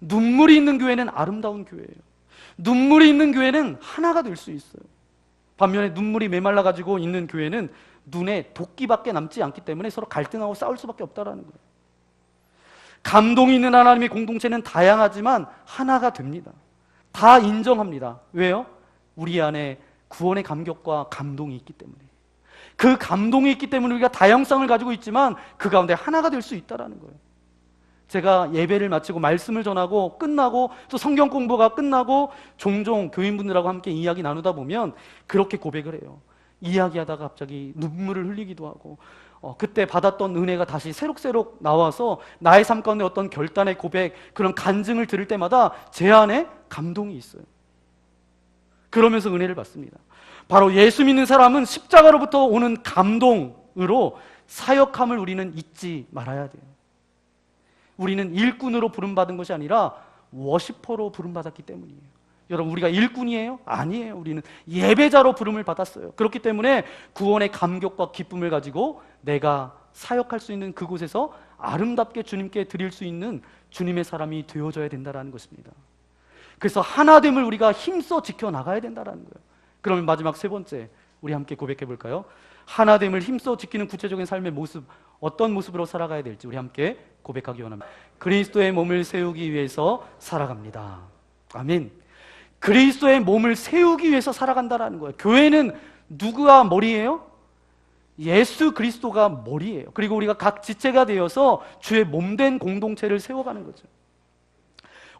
눈물이 있는 교회는 아름다운 교회예요. 눈물이 있는 교회는 하나가 될 수 있어요. 반면에 눈물이 메말라가지고 있는 교회는 눈에 도끼밖에 남지 않기 때문에 서로 갈등하고 싸울 수밖에 없다는 거예요. 감동이 있는 하나님의 공동체는 다양하지만 하나가 됩니다. 다 인정합니다. 왜요? 우리 안에 구원의 감격과 감동이 있기 때문에. 그 감동이 있기 때문에 우리가 다양성을 가지고 있지만 그 가운데 하나가 될 수 있다는 거예요. 제가 예배를 마치고 말씀을 전하고 끝나고 또 성경 공부가 끝나고 종종 교인분들하고 함께 이야기 나누다 보면 그렇게 고백을 해요. 이야기하다가 갑자기 눈물을 흘리기도 하고 그때 받았던 은혜가 다시 새록새록 나와서 나의 삶 가운데 어떤 결단의 고백, 그런 간증을 들을 때마다 제 안에 감동이 있어요. 그러면서 은혜를 받습니다. 바로 예수 믿는 사람은 십자가로부터 오는 감동으로 사역함을 우리는 잊지 말아야 돼요. 우리는 일꾼으로 부름받은 것이 아니라 워시퍼로 부름받았기 때문이에요. 여러분, 우리가 일꾼이에요? 아니에요. 우리는 예배자로 부름을 받았어요. 그렇기 때문에 구원의 감격과 기쁨을 가지고 내가 사역할 수 있는 그곳에서 아름답게 주님께 드릴 수 있는 주님의 사람이 되어져야 된다는 것입니다. 그래서 하나됨을 우리가 힘써 지켜나가야 된다는 거예요. 그러면 마지막 세 번째, 우리 함께 고백해 볼까요? 하나됨을 힘써 지키는 구체적인 삶의 모습, 어떤 모습으로 살아가야 될지 우리 함께 고백하기 원합니다. 그리스도의 몸을 세우기 위해서 살아갑니다. 아멘. 그리스도의 몸을 세우기 위해서 살아간다는 거예요. 교회는 누구가 머리예요? 예수 그리스도가 머리예요. 그리고 우리가 각 지체가 되어서 주의 몸된 공동체를 세워가는 거죠.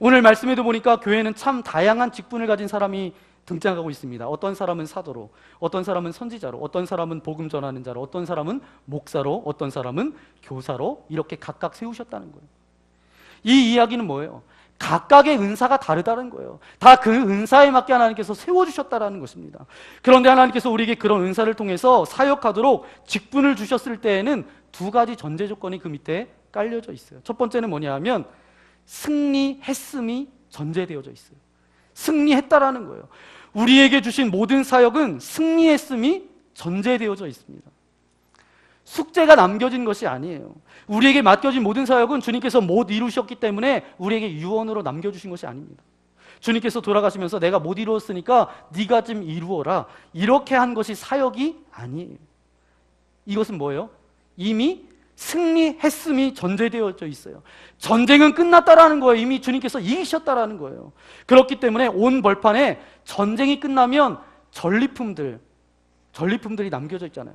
오늘 말씀에도 보니까 교회는 참 다양한 직분을 가진 사람이 등장하고 있습니다. 어떤 사람은 사도로, 어떤 사람은 선지자로, 어떤 사람은 복음 전하는 자로, 어떤 사람은 목사로, 어떤 사람은 교사로 이렇게 각각 세우셨다는 거예요. 이 이야기는 뭐예요? 각각의 은사가 다르다는 거예요. 다 그 은사에 맞게 하나님께서 세워주셨다는 것입니다. 그런데 하나님께서 우리에게 그런 은사를 통해서 사역하도록 직분을 주셨을 때에는 두 가지 전제 조건이 그 밑에 깔려져 있어요. 첫 번째는 뭐냐 하면 승리했음이 전제되어져 있어요. 승리했다라는 거예요. 우리에게 주신 모든 사역은 승리했음이 전제되어져 있습니다. 숙제가 남겨진 것이 아니에요. 우리에게 맡겨진 모든 사역은 주님께서 못 이루셨기 때문에 우리에게 유언으로 남겨주신 것이 아닙니다. 주님께서 돌아가시면서 내가 못 이루었으니까 네가 좀 이루어라, 이렇게 한 것이 사역이 아니에요. 이것은 뭐예요? 이미 승리했음이 전제되어져 있어요. 전쟁은 끝났다라는 거예요. 이미 주님께서 이기셨다라는 거예요. 그렇기 때문에 온 벌판에 전쟁이 끝나면 전리품들이 남겨져 있잖아요.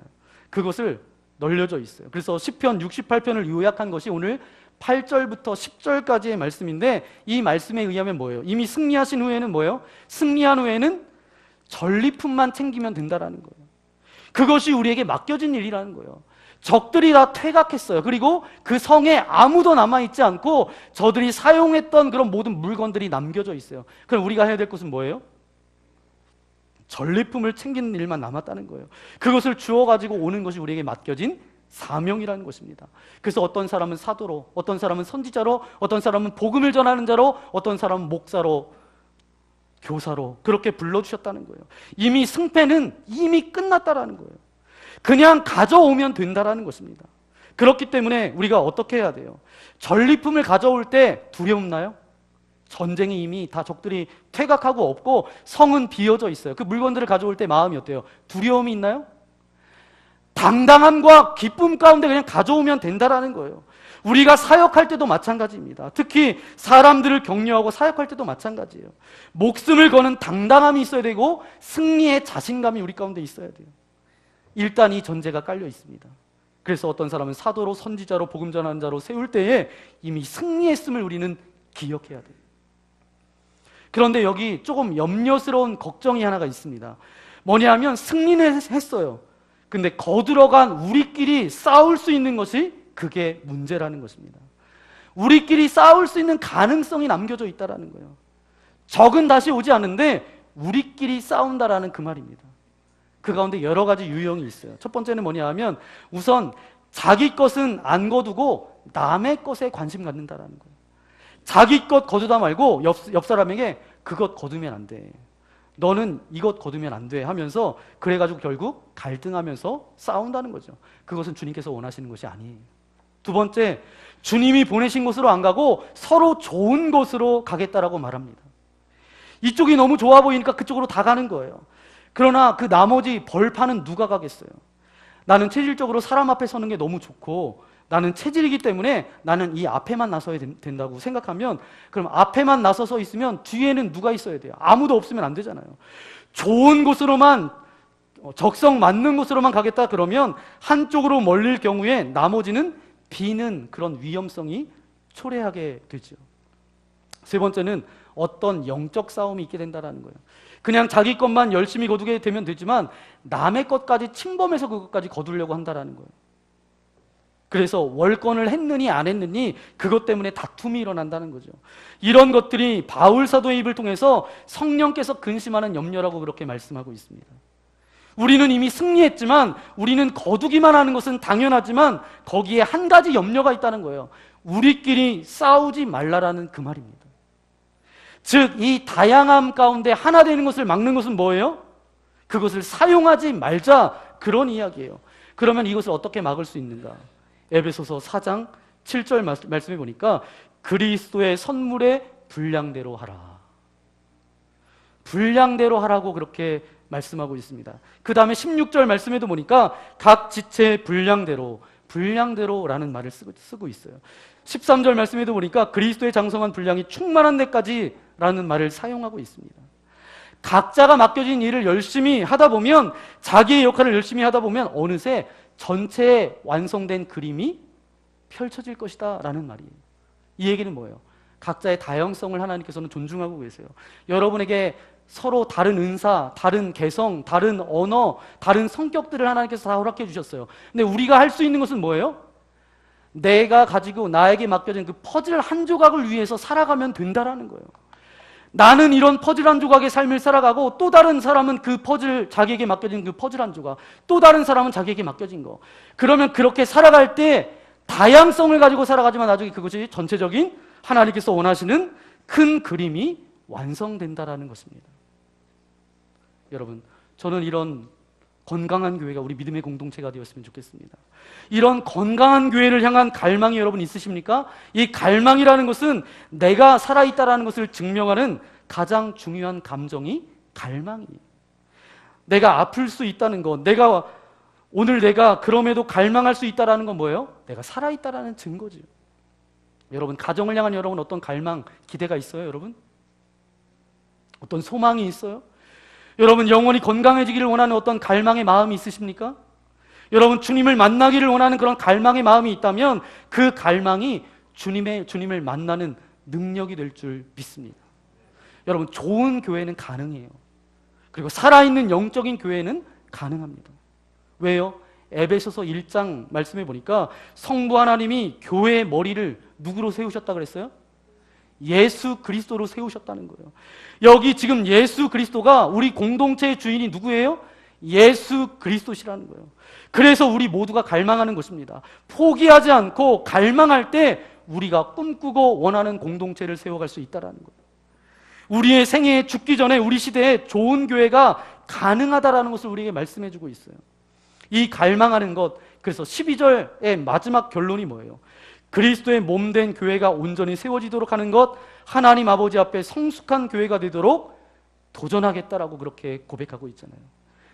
그것을 널려져 있어요. 그래서 시편 68편을 요약한 것이 오늘 8절부터 10절까지의 말씀인데, 이 말씀에 의하면 뭐예요? 이미 승리하신 후에는 뭐예요? 승리한 후에는 전리품만 챙기면 된다라는 거예요. 그것이 우리에게 맡겨진 일이라는 거예요. 적들이 다 퇴각했어요. 그리고 그 성에 아무도 남아있지 않고 저들이 사용했던 그런 모든 물건들이 남겨져 있어요. 그럼 우리가 해야 될 것은 뭐예요? 전리품을 챙기는 일만 남았다는 거예요. 그것을 주워가지고 오는 것이 우리에게 맡겨진 사명이라는 것입니다. 그래서 어떤 사람은 사도로, 어떤 사람은 선지자로, 어떤 사람은 복음을 전하는 자로, 어떤 사람은 목사로, 교사로 그렇게 불러주셨다는 거예요. 이미 승패는 이미 끝났다라는 거예요. 그냥 가져오면 된다라는 것입니다. 그렇기 때문에 우리가 어떻게 해야 돼요? 전리품을 가져올 때 두려움 나요? 전쟁이 이미 다 적들이 퇴각하고 없고 성은 비어져 있어요. 그 물건들을 가져올 때 마음이 어때요? 두려움이 있나요? 당당함과 기쁨 가운데 그냥 가져오면 된다라는 거예요. 우리가 사역할 때도 마찬가지입니다. 특히 사람들을 격려하고 사역할 때도 마찬가지예요. 목숨을 거는 당당함이 있어야 되고 승리의 자신감이 우리 가운데 있어야 돼요. 일단 이 전제가 깔려 있습니다. 그래서 어떤 사람은 사도로, 선지자로, 복음 전하는 자로 세울 때에 이미 승리했음을 우리는 기억해야 돼요. 그런데 여기 조금 염려스러운 걱정이 하나가 있습니다. 뭐냐면 승리는 했어요. 근데 거들어간 우리끼리 싸울 수 있는 것이 그게 문제라는 것입니다. 우리끼리 싸울 수 있는 가능성이 남겨져 있다는 거예요. 적은 다시 오지 않는데 우리끼리 싸운다라는 그 말입니다. 그 가운데 여러 가지 유형이 있어요. 첫 번째는 뭐냐 하면 우선 자기 것은 안 거두고 남의 것에 관심 갖는다라는 거예요. 자기 것 거두다 말고 옆 사람에게 그것 거두면 안 돼, 너는 이것 거두면 안 돼 하면서 그래가지고 결국 갈등하면서 싸운다는 거죠. 그것은 주님께서 원하시는 것이 아니에요. 두 번째, 주님이 보내신 곳으로 안 가고 서로 좋은 곳으로 가겠다라고 말합니다. 이쪽이 너무 좋아 보이니까 그쪽으로 다 가는 거예요. 그러나 그 나머지 벌판은 누가 가겠어요? 나는 체질적으로 사람 앞에 서는 게 너무 좋고 나는 체질이기 때문에 나는 이 앞에만 나서야 된다고 생각하면, 그럼 앞에만 나서서 있으면 뒤에는 누가 있어야 돼요? 아무도 없으면 안 되잖아요. 좋은 곳으로만, 적성 맞는 곳으로만 가겠다 그러면 한쪽으로 몰릴 경우에 나머지는 비는 그런 위험성이 초래하게 되죠. 세 번째는 어떤 영적 싸움이 있게 된다는 거예요. 그냥 자기 것만 열심히 거두게 되면 되지만 남의 것까지 침범해서 그것까지 거두려고 한다는 거예요. 그래서 월권을 했느니 안 했느니 그것 때문에 다툼이 일어난다는 거죠. 이런 것들이 바울 사도의 입을 통해서 성령께서 근심하는 염려라고 그렇게 말씀하고 있습니다. 우리는 이미 승리했지만 우리는 거두기만 하는 것은 당연하지만 거기에 한 가지 염려가 있다는 거예요. 우리끼리 싸우지 말라라는 그 말입니다. 즉, 이 다양함 가운데 하나 되는 것을 막는 것은 뭐예요? 그것을 사용하지 말자, 그런 이야기예요. 그러면 이것을 어떻게 막을 수 있는가? 에베소서 4장 7절 말씀해 보니까 그리스도의 선물의 분량대로 하라. 분량대로 하라고 그렇게 말씀하고 있습니다. 그 다음에 16절 말씀에도 보니까 각 지체의 분량대로라는 말을 쓰고 있어요. 13절 말씀에도 보니까 그리스도의 장성한 분량이 충만한 데까지 라는 말을 사용하고 있습니다. 각자가 맡겨진 일을 열심히 하다 보면, 자기의 역할을 열심히 하다 보면 어느새 전체의 완성된 그림이 펼쳐질 것이다 라는 말이에요. 이 얘기는 뭐예요? 각자의 다양성을 하나님께서는 존중하고 계세요. 여러분에게 서로 다른 은사, 다른 개성, 다른 언어, 다른 성격들을 하나님께서 다 허락해 주셨어요. 근데 우리가 할 수 있는 것은 뭐예요? 내가 가지고 나에게 맡겨진 그 퍼즐 한 조각을 위해서 살아가면 된다라는 거예요. 나는 이런 퍼즐 한 조각의 삶을 살아가고 또 다른 사람은 그 퍼즐, 자기에게 맡겨진 그 퍼즐 한 조각, 또 다른 사람은 자기에게 맡겨진 거. 그러면 그렇게 살아갈 때 다양성을 가지고 살아가지만 나중에 그것이 전체적인 하나님께서 원하시는 큰 그림이 완성된다라는 것입니다. 여러분, 저는 이런 건강한 교회가 우리 믿음의 공동체가 되었으면 좋겠습니다. 이런 건강한 교회를 향한 갈망이 여러분 있으십니까? 이 갈망이라는 것은 내가 살아있다라는 것을 증명하는 가장 중요한 감정이 갈망이에요. 내가 아플 수 있다는 것, 오늘 내가 그럼에도 갈망할 수 있다라는 건 뭐예요? 내가 살아있다라는 증거죠. 여러분, 가정을 향한 여러분 어떤 갈망, 기대가 있어요, 여러분? 어떤 소망이 있어요? 여러분, 영원히 건강해지기를 원하는 어떤 갈망의 마음이 있으십니까? 여러분, 주님을 만나기를 원하는 그런 갈망의 마음이 있다면 그 갈망이 주님을 만나는 능력이 될 줄 믿습니다. 여러분, 좋은 교회는 가능해요. 그리고 살아있는 영적인 교회는 가능합니다. 왜요? 에베소서 1장 말씀해 보니까 성부 하나님이 교회의 머리를 누구로 세우셨다 그랬어요? 예수 그리스도로 세우셨다는 거예요. 여기 지금 예수 그리스도가 우리 공동체의 주인이 누구예요? 예수 그리스도시라는 거예요. 그래서 우리 모두가 갈망하는 것입니다. 포기하지 않고 갈망할 때 우리가 꿈꾸고 원하는 공동체를 세워갈 수 있다는 거예요. 우리의 생애에 죽기 전에 우리 시대에 좋은 교회가 가능하다라는 것을 우리에게 말씀해 주고 있어요. 이 갈망하는 것, 그래서 12절의 마지막 결론이 뭐예요? 그리스도의 몸된 교회가 온전히 세워지도록 하는 것, 하나님 아버지 앞에 성숙한 교회가 되도록 도전하겠다라고 그렇게 고백하고 있잖아요.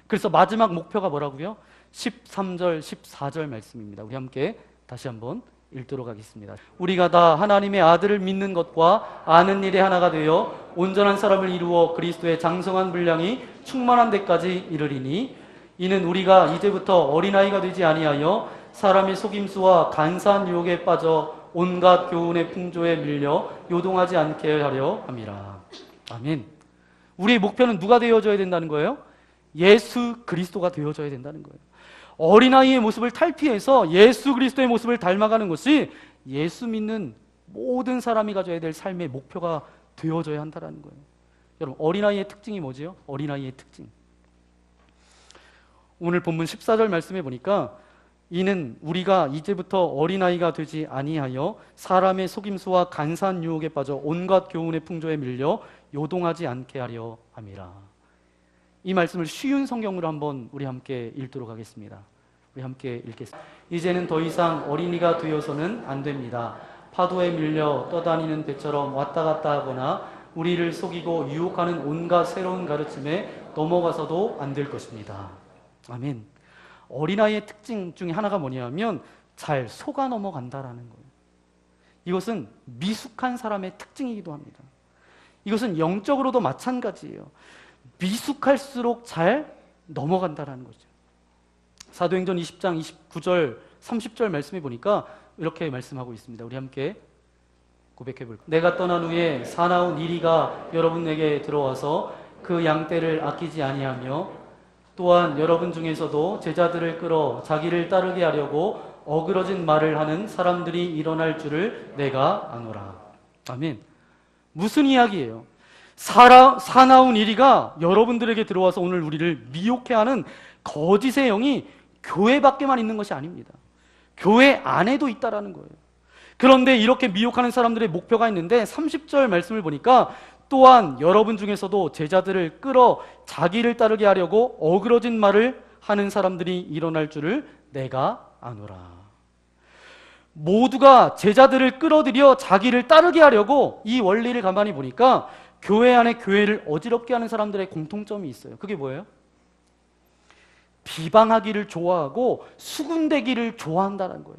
그래서 마지막 목표가 뭐라고요? 13절, 14절 말씀입니다. 우리 함께 다시 한번 읽도록 하겠습니다. 우리가 다 하나님의 아들을 믿는 것과 아는 일에 하나가 되어 온전한 사람을 이루어 그리스도의 장성한 분량이 충만한 데까지 이르리니 이는 우리가 이제부터 어린아이가 되지 아니하여 사람의 속임수와 간사한 유혹에 빠져 온갖 교훈의 풍조에 밀려 요동하지 않게 하려 함이라. 아멘. 우리의 목표는 누가 되어져야 된다는 거예요? 예수 그리스도가 되어져야 된다는 거예요. 어린아이의 모습을 탈피해서 예수 그리스도의 모습을 닮아가는 것이 예수 믿는 모든 사람이 가져야 될 삶의 목표가 되어져야 한다는 거예요. 여러분, 어린아이의 특징이 뭐지요? 어린아이의 특징. 오늘 본문 14절 말씀해 보니까 이는 우리가 이제부터 어린아이가 되지 아니하여 사람의 속임수와 간사한 유혹에 빠져 온갖 교훈의 풍조에 밀려 요동하지 않게 하려 함이라. 이 말씀을 쉬운 성경으로 한번 우리 함께 읽도록 하겠습니다. 우리 함께 읽겠습니다. 이제는 더 이상 어린이가 되어서는 안 됩니다. 파도에 밀려 떠다니는 배처럼 왔다 갔다 하거나 우리를 속이고 유혹하는 온갖 새로운 가르침에 넘어가서도 안 될 것입니다. 아멘. 어린아이의 특징 중에 하나가 뭐냐면 잘 속아 넘어간다라는 거예요. 이것은 미숙한 사람의 특징이기도 합니다. 이것은 영적으로도 마찬가지예요. 미숙할수록 잘 넘어간다라는 거죠. 사도행전 20장 29절 30절 말씀해 보니까 이렇게 말씀하고 있습니다. 우리 함께 고백해 볼까요? 내가 떠난 후에 사나운 이리가 여러분에게 들어와서 그 양떼를 아끼지 아니하며 또한 여러분 중에서도 제자들을 끌어 자기를 따르게 하려고 어그러진 말을 하는 사람들이 일어날 줄을 내가 아노라. 아멘. 무슨 이야기예요? 사나운 이리가 여러분들에게 들어와서 오늘 우리를 미혹해하는 거짓의 영이 교회 밖에만 있는 것이 아닙니다. 교회 안에도 있다라는 거예요. 그런데 이렇게 미혹하는 사람들의 목표가 있는데 30절 말씀을 보니까 또한 여러분 중에서도 제자들을 끌어 자기를 따르게 하려고 어그러진 말을 하는 사람들이 일어날 줄을 내가 아노라. 모두가 제자들을 끌어들여 자기를 따르게 하려고 이 원리를 가만히 보니까 교회 안에 교회를 어지럽게 하는 사람들의 공통점이 있어요. 그게 뭐예요? 비방하기를 좋아하고 수군대기를 좋아한다는 거예요.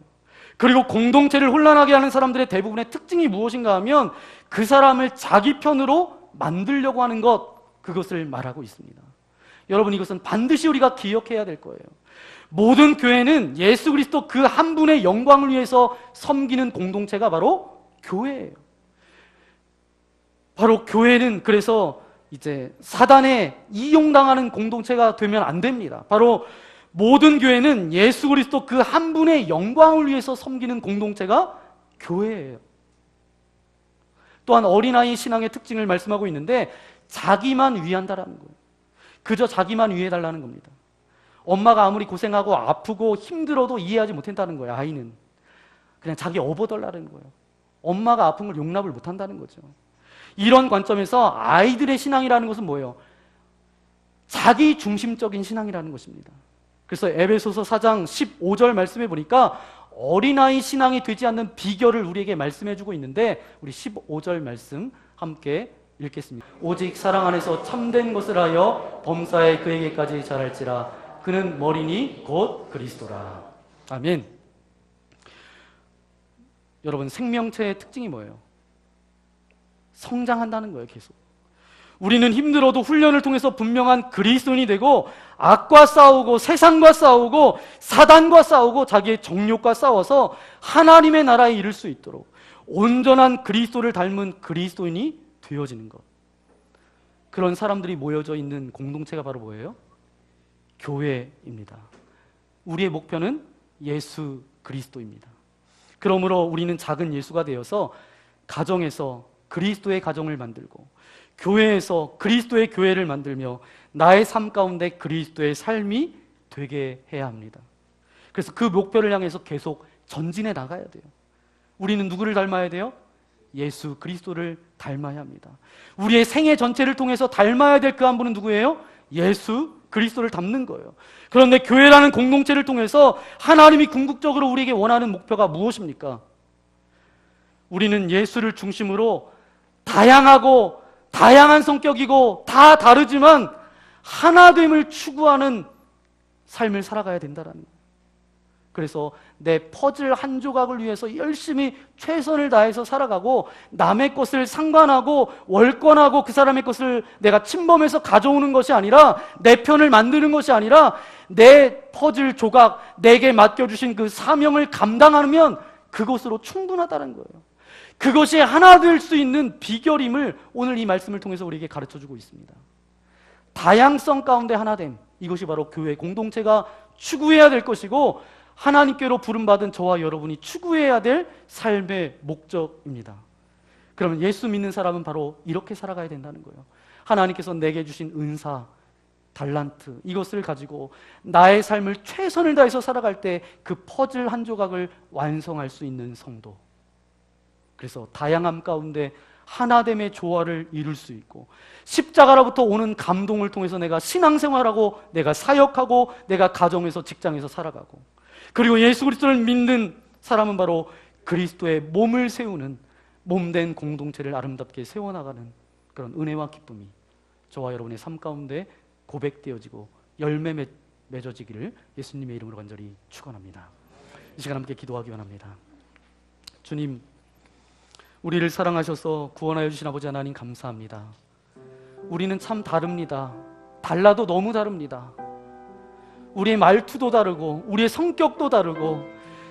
그리고 공동체를 혼란하게 하는 사람들의 대부분의 특징이 무엇인가 하면 그 사람을 자기 편으로 만들려고 하는 그것을 말하고 있습니다. 여러분, 이것은 반드시 우리가 기억해야 될 거예요. 모든 교회는 예수 그리스도 그 한 분의 영광을 위해서 섬기는 공동체가 바로 교회예요. 바로 교회는 그래서 이제 사단에 이용당하는 공동체가 되면 안 됩니다. 바로 모든 교회는 예수 그리스도 그 한 분의 영광을 위해서 섬기는 공동체가 교회예요. 또한 어린아이 신앙의 특징을 말씀하고 있는데 자기만 위한다라는 거예요. 그저 자기만 위해달라는 겁니다. 엄마가 아무리 고생하고 아프고 힘들어도 이해하지 못한다는 거예요. 아이는 그냥 자기 업어달라는 거예요. 엄마가 아픈 걸 용납을 못한다는 거죠. 이런 관점에서 아이들의 신앙이라는 것은 뭐예요? 자기 중심적인 신앙이라는 것입니다. 그래서 에베소서 4장 15절 말씀해 보니까 어린아이 신앙이 되지 않는 비결을 우리에게 말씀해 주고 있는데 우리 15절 말씀 함께 읽겠습니다. 오직 사랑 안에서 참된 것을 하여 범사에 그에게까지 자랄지라. 그는 머리니 곧 그리스도라. 아멘. 여러분, 생명체의 특징이 뭐예요? 성장한다는 거예요. 계속 우리는 힘들어도 훈련을 통해서 분명한 그리스도인이 되고 악과 싸우고 세상과 싸우고 사단과 싸우고 자기의 정욕과 싸워서 하나님의 나라에 이를 수 있도록 온전한 그리스도를 닮은 그리스도인이 되어지는 것. 그런 사람들이 모여져 있는 공동체가 바로 뭐예요? 교회입니다. 우리의 목표는 예수 그리스도입니다. 그러므로 우리는 작은 예수가 되어서 가정에서 그리스도의 가정을 만들고 교회에서 그리스도의 교회를 만들며 나의 삶 가운데 그리스도의 삶이 되게 해야 합니다. 그래서 그 목표를 향해서 계속 전진해 나가야 돼요. 우리는 누구를 닮아야 돼요? 예수 그리스도를 닮아야 합니다. 우리의 생애 전체를 통해서 닮아야 될 그 한 분은 누구예요? 예수 그리스도를 닮는 거예요. 그런데 교회라는 공동체를 통해서 하나님이 궁극적으로 우리에게 원하는 목표가 무엇입니까? 우리는 예수를 중심으로 다양한 성격이고 다 다르지만 하나됨을 추구하는 삶을 살아가야 된다는 거예요. 그래서 내 퍼즐 한 조각을 위해서 열심히 최선을 다해서 살아가고 남의 것을 상관하고 월권하고 그 사람의 것을 내가 침범해서 가져오는 것이 아니라 내 편을 만드는 것이 아니라 내 퍼즐 조각, 내게 맡겨주신 그 사명을 감당하면 그것으로 충분하다는 거예요. 그것이 하나 될 수 있는 비결임을 오늘 이 말씀을 통해서 우리에게 가르쳐주고 있습니다. 다양성 가운데 하나됨, 이것이 바로 교회 공동체가 추구해야 될 것이고 하나님께로 부름받은 저와 여러분이 추구해야 될 삶의 목적입니다. 그러면 예수 믿는 사람은 바로 이렇게 살아가야 된다는 거예요. 하나님께서 내게 주신 은사, 달란트, 이것을 가지고 나의 삶을 최선을 다해서 살아갈 때 그 퍼즐 한 조각을 완성할 수 있는 성도. 그래서 다양함 가운데 하나됨의 조화를 이룰 수 있고 십자가로부터 오는 감동을 통해서 내가 신앙생활하고 내가 사역하고 내가 가정에서 직장에서 살아가고 그리고 예수 그리스도를 믿는 사람은 바로 그리스도의 몸을 세우는 몸된 공동체를 아름답게 세워나가는 그런 은혜와 기쁨이 저와 여러분의 삶 가운데 고백되어지고 열매 맺어지기를 예수님의 이름으로 간절히 축원합니다. 이 시간 함께 기도하기 원합니다. 주님, 우리를 사랑하셔서 구원하여 주신 아버지 하나님 감사합니다. 우리는 참 다릅니다. 달라도 너무 다릅니다. 우리의 말투도 다르고 우리의 성격도 다르고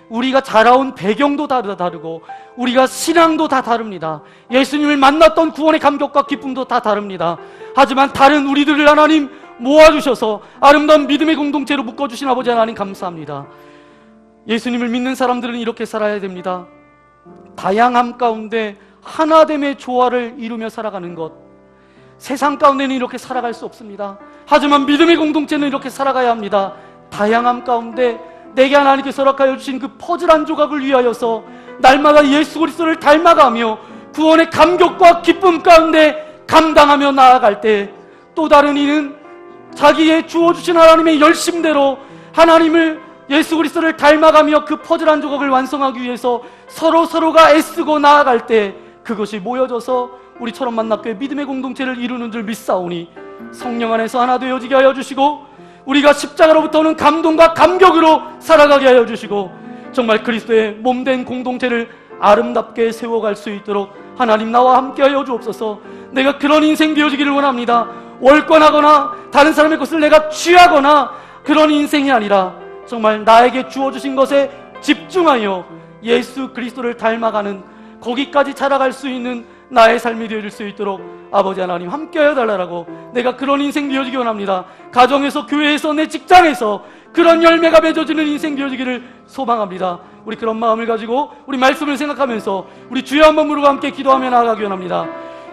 우리가 자라온 배경도 다르고 우리가 신앙도 다 다릅니다. 예수님을 만났던 구원의 감격과 기쁨도 다 다릅니다. 하지만 다른 우리들을 하나님 모아주셔서 아름다운 믿음의 공동체로 묶어주신 아버지 하나님 감사합니다. 예수님을 믿는 사람들은 이렇게 살아야 됩니다. 다양함 가운데 하나됨의 조화를 이루며 살아가는 것, 세상 가운데는 이렇게 살아갈 수 없습니다. 하지만 믿음의 공동체는 이렇게 살아가야 합니다. 다양함 가운데 내게 하나님께서 허락하여 주신 그 퍼즐 한 조각을 위하여서 날마다 예수 그리스도를 닮아가며 구원의 감격과 기쁨 가운데 감당하며 나아갈 때 또 다른 이는 자기의 주어주신 하나님의 열심대로 하나님을 예수 그리스도를 닮아가며 그 퍼즐 한 조각을 완성하기 위해서 서로가 애쓰고 나아갈 때 그것이 모여져서 우리처럼 만납교회 믿음의 공동체를 이루는 줄 믿사오니 성령 안에서 하나 되어지게 하여 주시고 우리가 십자가로부터 오는 감동과 감격으로 살아가게 하여 주시고 정말 그리스도의 몸된 공동체를 아름답게 세워갈 수 있도록 하나님 나와 함께 하여 주옵소서. 내가 그런 인생 되어지기를 원합니다. 월권하거나 다른 사람의 것을 내가 취하거나 그런 인생이 아니라 정말 나에게 주어주신 것에 집중하여 예수 그리스도를 닮아가는 거기까지 자라갈 수 있는 나의 삶이 되어질 수 있도록 아버지 하나님 함께하여 달라고 내가 그런 인생 되어지기 원합니다. 가정에서, 교회에서, 내 직장에서 그런 열매가 맺어지는 인생 되어지기를 소망합니다. 우리 그런 마음을 가지고 우리 말씀을 생각하면서 우리 주여 한번 부르고 함께 기도하며 나아가기 원합니다.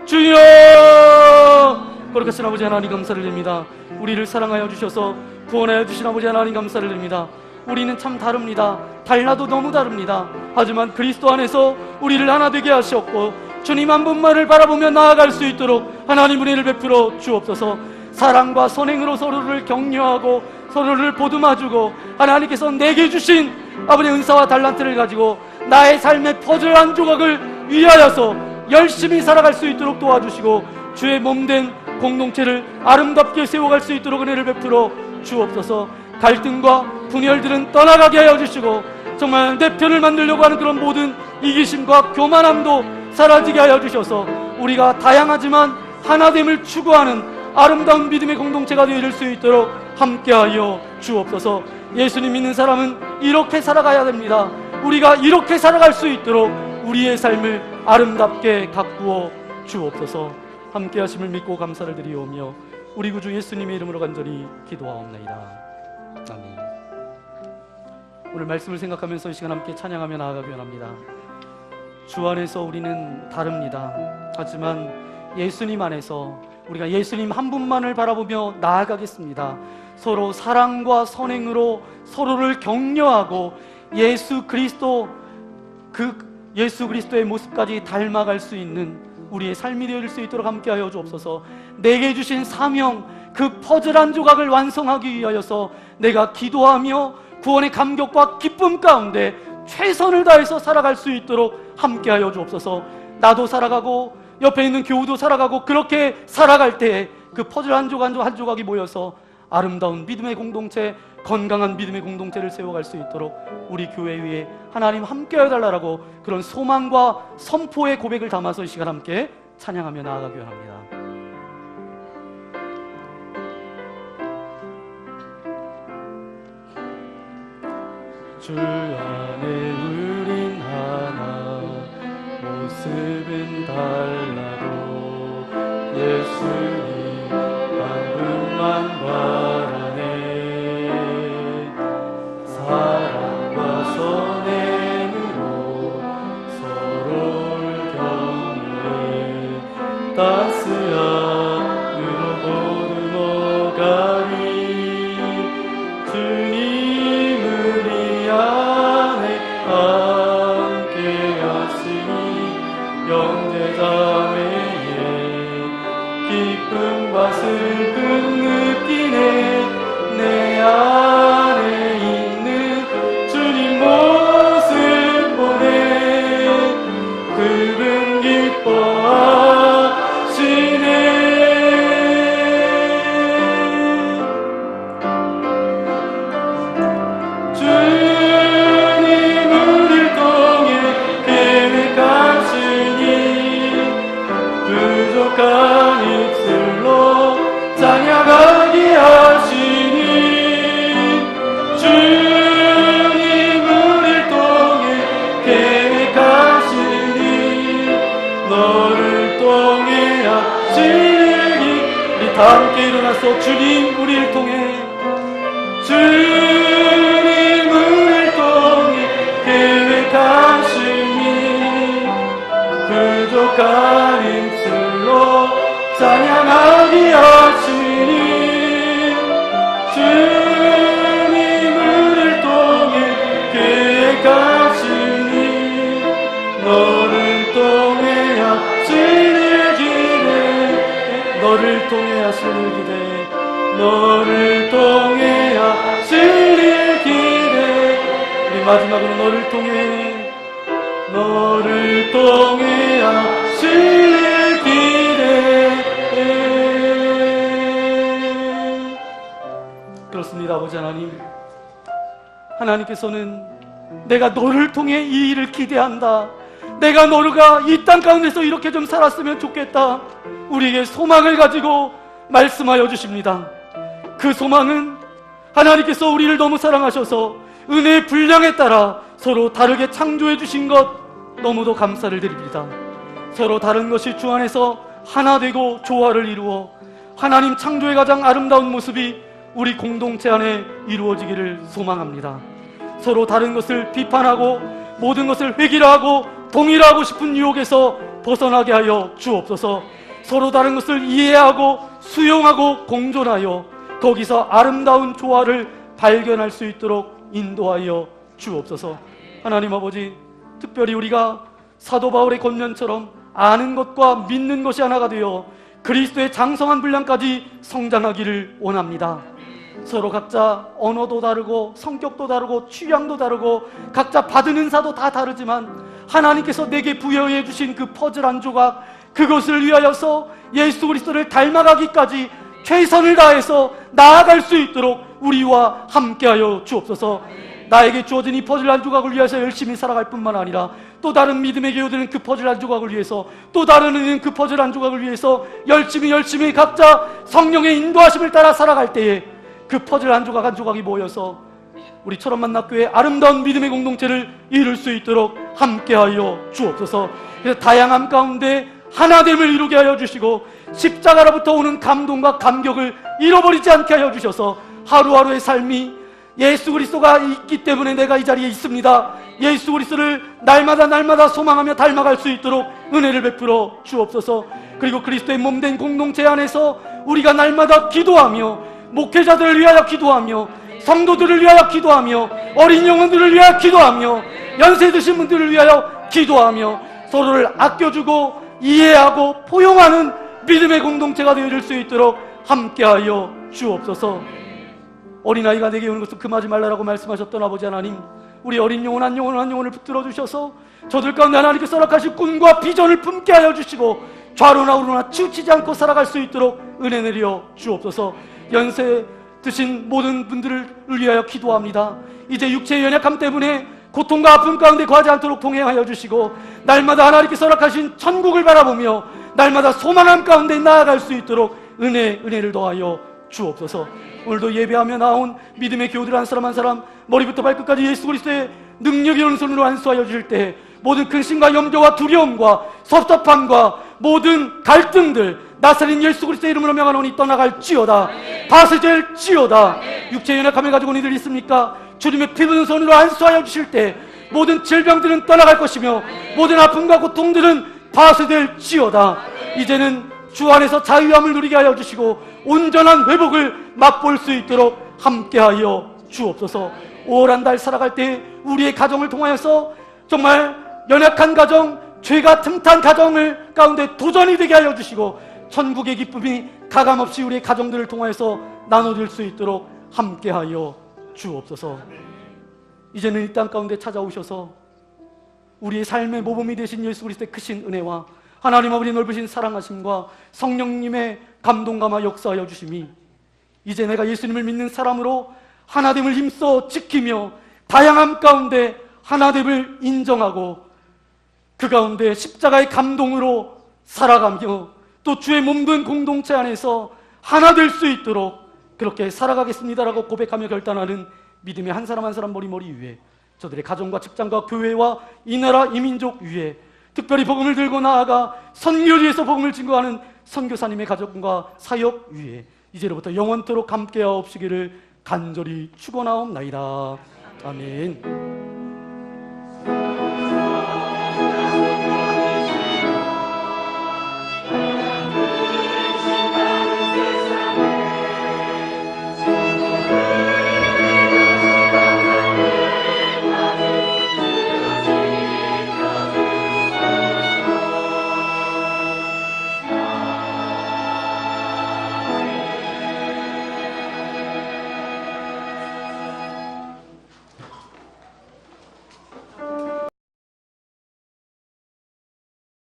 주여! 거룩하신 아버지 하나님 감사를 드립니다. 우리를 사랑하여 주셔서 구원하여 주신 아버지 하나님 감사를 드립니다. 우리는 참 다릅니다. 달라도 너무 다릅니다. 하지만 그리스도 안에서 우리를 하나 되게 하셨고 주님 한 분만을 바라보며 나아갈 수 있도록 하나님 은혜를 베풀어 주옵소서. 사랑과 선행으로 서로를 격려하고 서로를 보듬어주고 하나님께서 내게 주신 아버지의 은사와 달란트를 가지고 나의 삶의 퍼즐 한 조각을 위하여서 열심히 살아갈 수 있도록 도와주시고 주의 몸된 공동체를 아름답게 세워갈 수 있도록 은혜를 베풀어 주옵소서. 갈등과 분열들은 떠나가게 하여 주시고 정말 내 편을 만들려고 하는 그런 모든 이기심과 교만함도 사라지게 하여 주셔서 우리가 다양하지만 하나됨을 추구하는 아름다운 믿음의 공동체가 되어질 수 있도록 함께하여 주옵소서. 예수님 믿는 사람은 이렇게 살아가야 됩니다. 우리가 이렇게 살아갈 수 있도록 우리의 삶을 아름답게 가꾸어 주옵소서. 함께 하심을 믿고 감사를 드리오며 우리 구주 예수님의 이름으로 간절히 기도하옵나이다. 아멘. 오늘 말씀을 생각하면서 이 시간 함께 찬양하며 나아가기 원합니다. 주 안에서 우리는 다릅니다. 하지만 예수님 안에서 우리가 예수님 한 분만을 바라보며 나아가겠습니다. 서로 사랑과 선행으로 서로를 격려하고 예수 그리스도의 모습까지 닮아갈 수 있는 우리의 삶이 되어질 수 있도록 함께하여 주옵소서. 내게 주신 사명, 그 퍼즐 한 조각을 완성하기 위하여서 내가 기도하며 구원의 감격과 기쁨 가운데 최선을 다해서 살아갈 수 있도록 함께하여 주옵소서. 나도 살아가고 옆에 있는 교우도 살아가고 그렇게 살아갈 때 그 퍼즐 한 조각 한 조각이 모여서 아름다운 믿음의 공동체, 건강한 믿음의 공동체를 세워갈 수 있도록 우리 교회 위에 하나님 함께하여 달라고 그런 소망과 선포의 고백을 담아서 이 시간 함께 찬양하며 나아가기 원합니다. 주 안에 우린 하나, 모습은 달라도 예수님 한 분만 바라네. 사랑과 선행으로 서로를 격려해 따스함으로 모두 너가리. 주님 우리 안에 함께 하시니 형제자매의 기쁨과 슬픔 느끼네. 내 안에 있는 주님 모습 보네. 그분 기뻐하시네. 주님 우릴 통해 계획하시니 부족한 입술로 찬양하게 하시니. 주님 우릴 통해 계획하시니 너를 통해 하시니. 우리 다 함께 일어나서 주님 우릴 통해, 주님 우릴 통해 계획하시니 부족한 입술로 찬양하게 하시니. 주님 우릴 통해 계획하시니 너를 통해 하시는 기대. 너를 통해 하시는 기대. 너를 통해 하시는 기대. 우리 마지막으로 너를 통해, 너를 통해 하시는 기대. 그렇습니다. 아버지 하나님, 하나님께서는 내가 너를 통해 이 일을 기대한다, 내가 너가 이 땅 가운데서 이렇게 좀 살았으면 좋겠다, 우리에게 소망을 가지고 말씀하여 주십니다. 그 소망은 하나님께서 우리를 너무 사랑하셔서 은혜의 분량에 따라 서로 다르게 창조해 주신 것 너무도 감사를 드립니다. 서로 다른 것이 주 안에서 하나 되고 조화를 이루어 하나님 창조의 가장 아름다운 모습이 우리 공동체 안에 이루어지기를 소망합니다. 서로 다른 것을 비판하고 모든 것을 획일화하고 동일화하고 싶은 유혹에서 벗어나게 하여 주옵소서. 서로 다른 것을 이해하고 수용하고 공존하여 거기서 아름다운 조화를 발견할 수 있도록 인도하여 주옵소서. 하나님 아버지, 특별히 우리가 사도 바울의 권면처럼 아는 것과 믿는 것이 하나가 되어 그리스도의 장성한 분량까지 성장하기를 원합니다. 서로 각자 언어도 다르고 성격도 다르고 취향도 다르고 각자 받은 은사도 다 다르지만 하나님께서 내게 부여해 주신 그 퍼즐 한 조각, 그것을 위하여서 예수 그리스도를 닮아가기까지 최선을 다해서 나아갈 수 있도록 우리와 함께하여 주옵소서. 나에게 주어진 이 퍼즐 한 조각을 위해서 열심히 살아갈 뿐만 아니라 또 다른 믿음의 교우들은 그 퍼즐 한 조각을 위해서, 또 다른 은혜는 그 퍼즐 한 조각을 위해서 열심히 각자 성령의 인도하심을 따라 살아갈 때에 그 퍼즐 한 조각 한 조각이 모여서 우리처럼 만납교회 아름다운 믿음의 공동체를 이룰 수 있도록 함께하여 주옵소서. 그래서 다양함 가운데 하나됨을 이루게 하여 주시고 십자가로부터 오는 감동과 감격을 잃어버리지 않게 하여 주셔서 하루하루의 삶이 예수 그리스도가 있기 때문에 내가 이 자리에 있습니다, 예수 그리스도를 날마다 소망하며 닮아갈 수 있도록 은혜를 베풀어 주옵소서. 그리고 그리스도의 몸된 공동체 안에서 우리가 날마다 기도하며 목회자들을 위하여 기도하며 성도들을 위하여 기도하며 어린 영혼들을 위하여 기도하며 연세 드신 분들을 위하여 기도하며 서로를 아껴주고 이해하고 포용하는 믿음의 공동체가 되어줄 수 있도록 함께하여 주옵소서. 어린아이가 내게 오는 것을 금하지 말라라고 말씀하셨던 아버지 하나님, 우리 어린 영혼 한 영혼을 붙들어 주셔서 저들 가운데 하나님께 허락하신 꿈과 비전을 품게 하여 주시고 좌로나 우로나 치우치지 않고 살아갈 수 있도록 은혜 내려 주옵소서. 연세 드신 모든 분들을 위하여 기도합니다. 이제 육체의 연약함 때문에 고통과 아픔 가운데 거하지 않도록 동행하여 주시고, 날마다 하나님께서 허락하신 천국을 바라보며 날마다 소망함 가운데 나아갈 수 있도록 은혜를 더하여 주옵소서. 오늘도 예배하며 나온 믿음의 교우들 한 사람 한 사람 머리부터 발끝까지 예수 그리스도의 능력이 오는 손으로 안수하여 주실 때 모든 근심과 염려와 두려움과 섭섭함과 모든 갈등들 나사렛 예수 그리스도의 이름으로 명하노니 떠나갈지어다. 파쇄될지어다. 육체의 연약함을 가지고 니들 있습니까? 주님의 피 묻은 손으로 안수하여 주실 때 모든 질병들은 떠나갈 것이며 모든 아픔과 고통들은 파쇄될지어다. 이제는 주 안에서 자유함을 누리게 하여 주시고 온전한 회복을 맛볼 수 있도록 함께하여 주옵소서. 5월 한 달 살아갈 때 우리의 가정을 통하여서 정말 연약한 가정, 죄가 틈탄 가정을 가운데 도전이 되게 하여 주시고 천국의 기쁨이 가감없이 우리의 가정들을 통하여서 나눠질 수 있도록 함께하여 주옵소서. 이제는 이 땅 가운데 찾아오셔서 우리의 삶의 모범이 되신 예수 그리스도의 크신 은혜와 하나님 아버지 넓으신 사랑하심과 성령님의 감동감화 역사하여 주심이 이제 내가 예수님을 믿는 사람으로 하나됨을 힘써 지키며 다양함 가운데 하나됨을 인정하고 그 가운데 십자가의 감동으로 살아가며 또 주의 몸된 공동체 안에서 하나 될 수 있도록 그렇게 살아가겠습니다라고 고백하며 결단하는 믿음의 한 사람 한 사람 머리 위에 저들의 가정과 직장과 교회와 이 나라 이 민족 위에 특별히 복음을 들고 나아가 선교지에서 복음을 증거하는 선교사님의 가정과 사역 위에 이제로부터 영원토록 함께하옵시기를 간절히 축원하옵나이다. 아멘.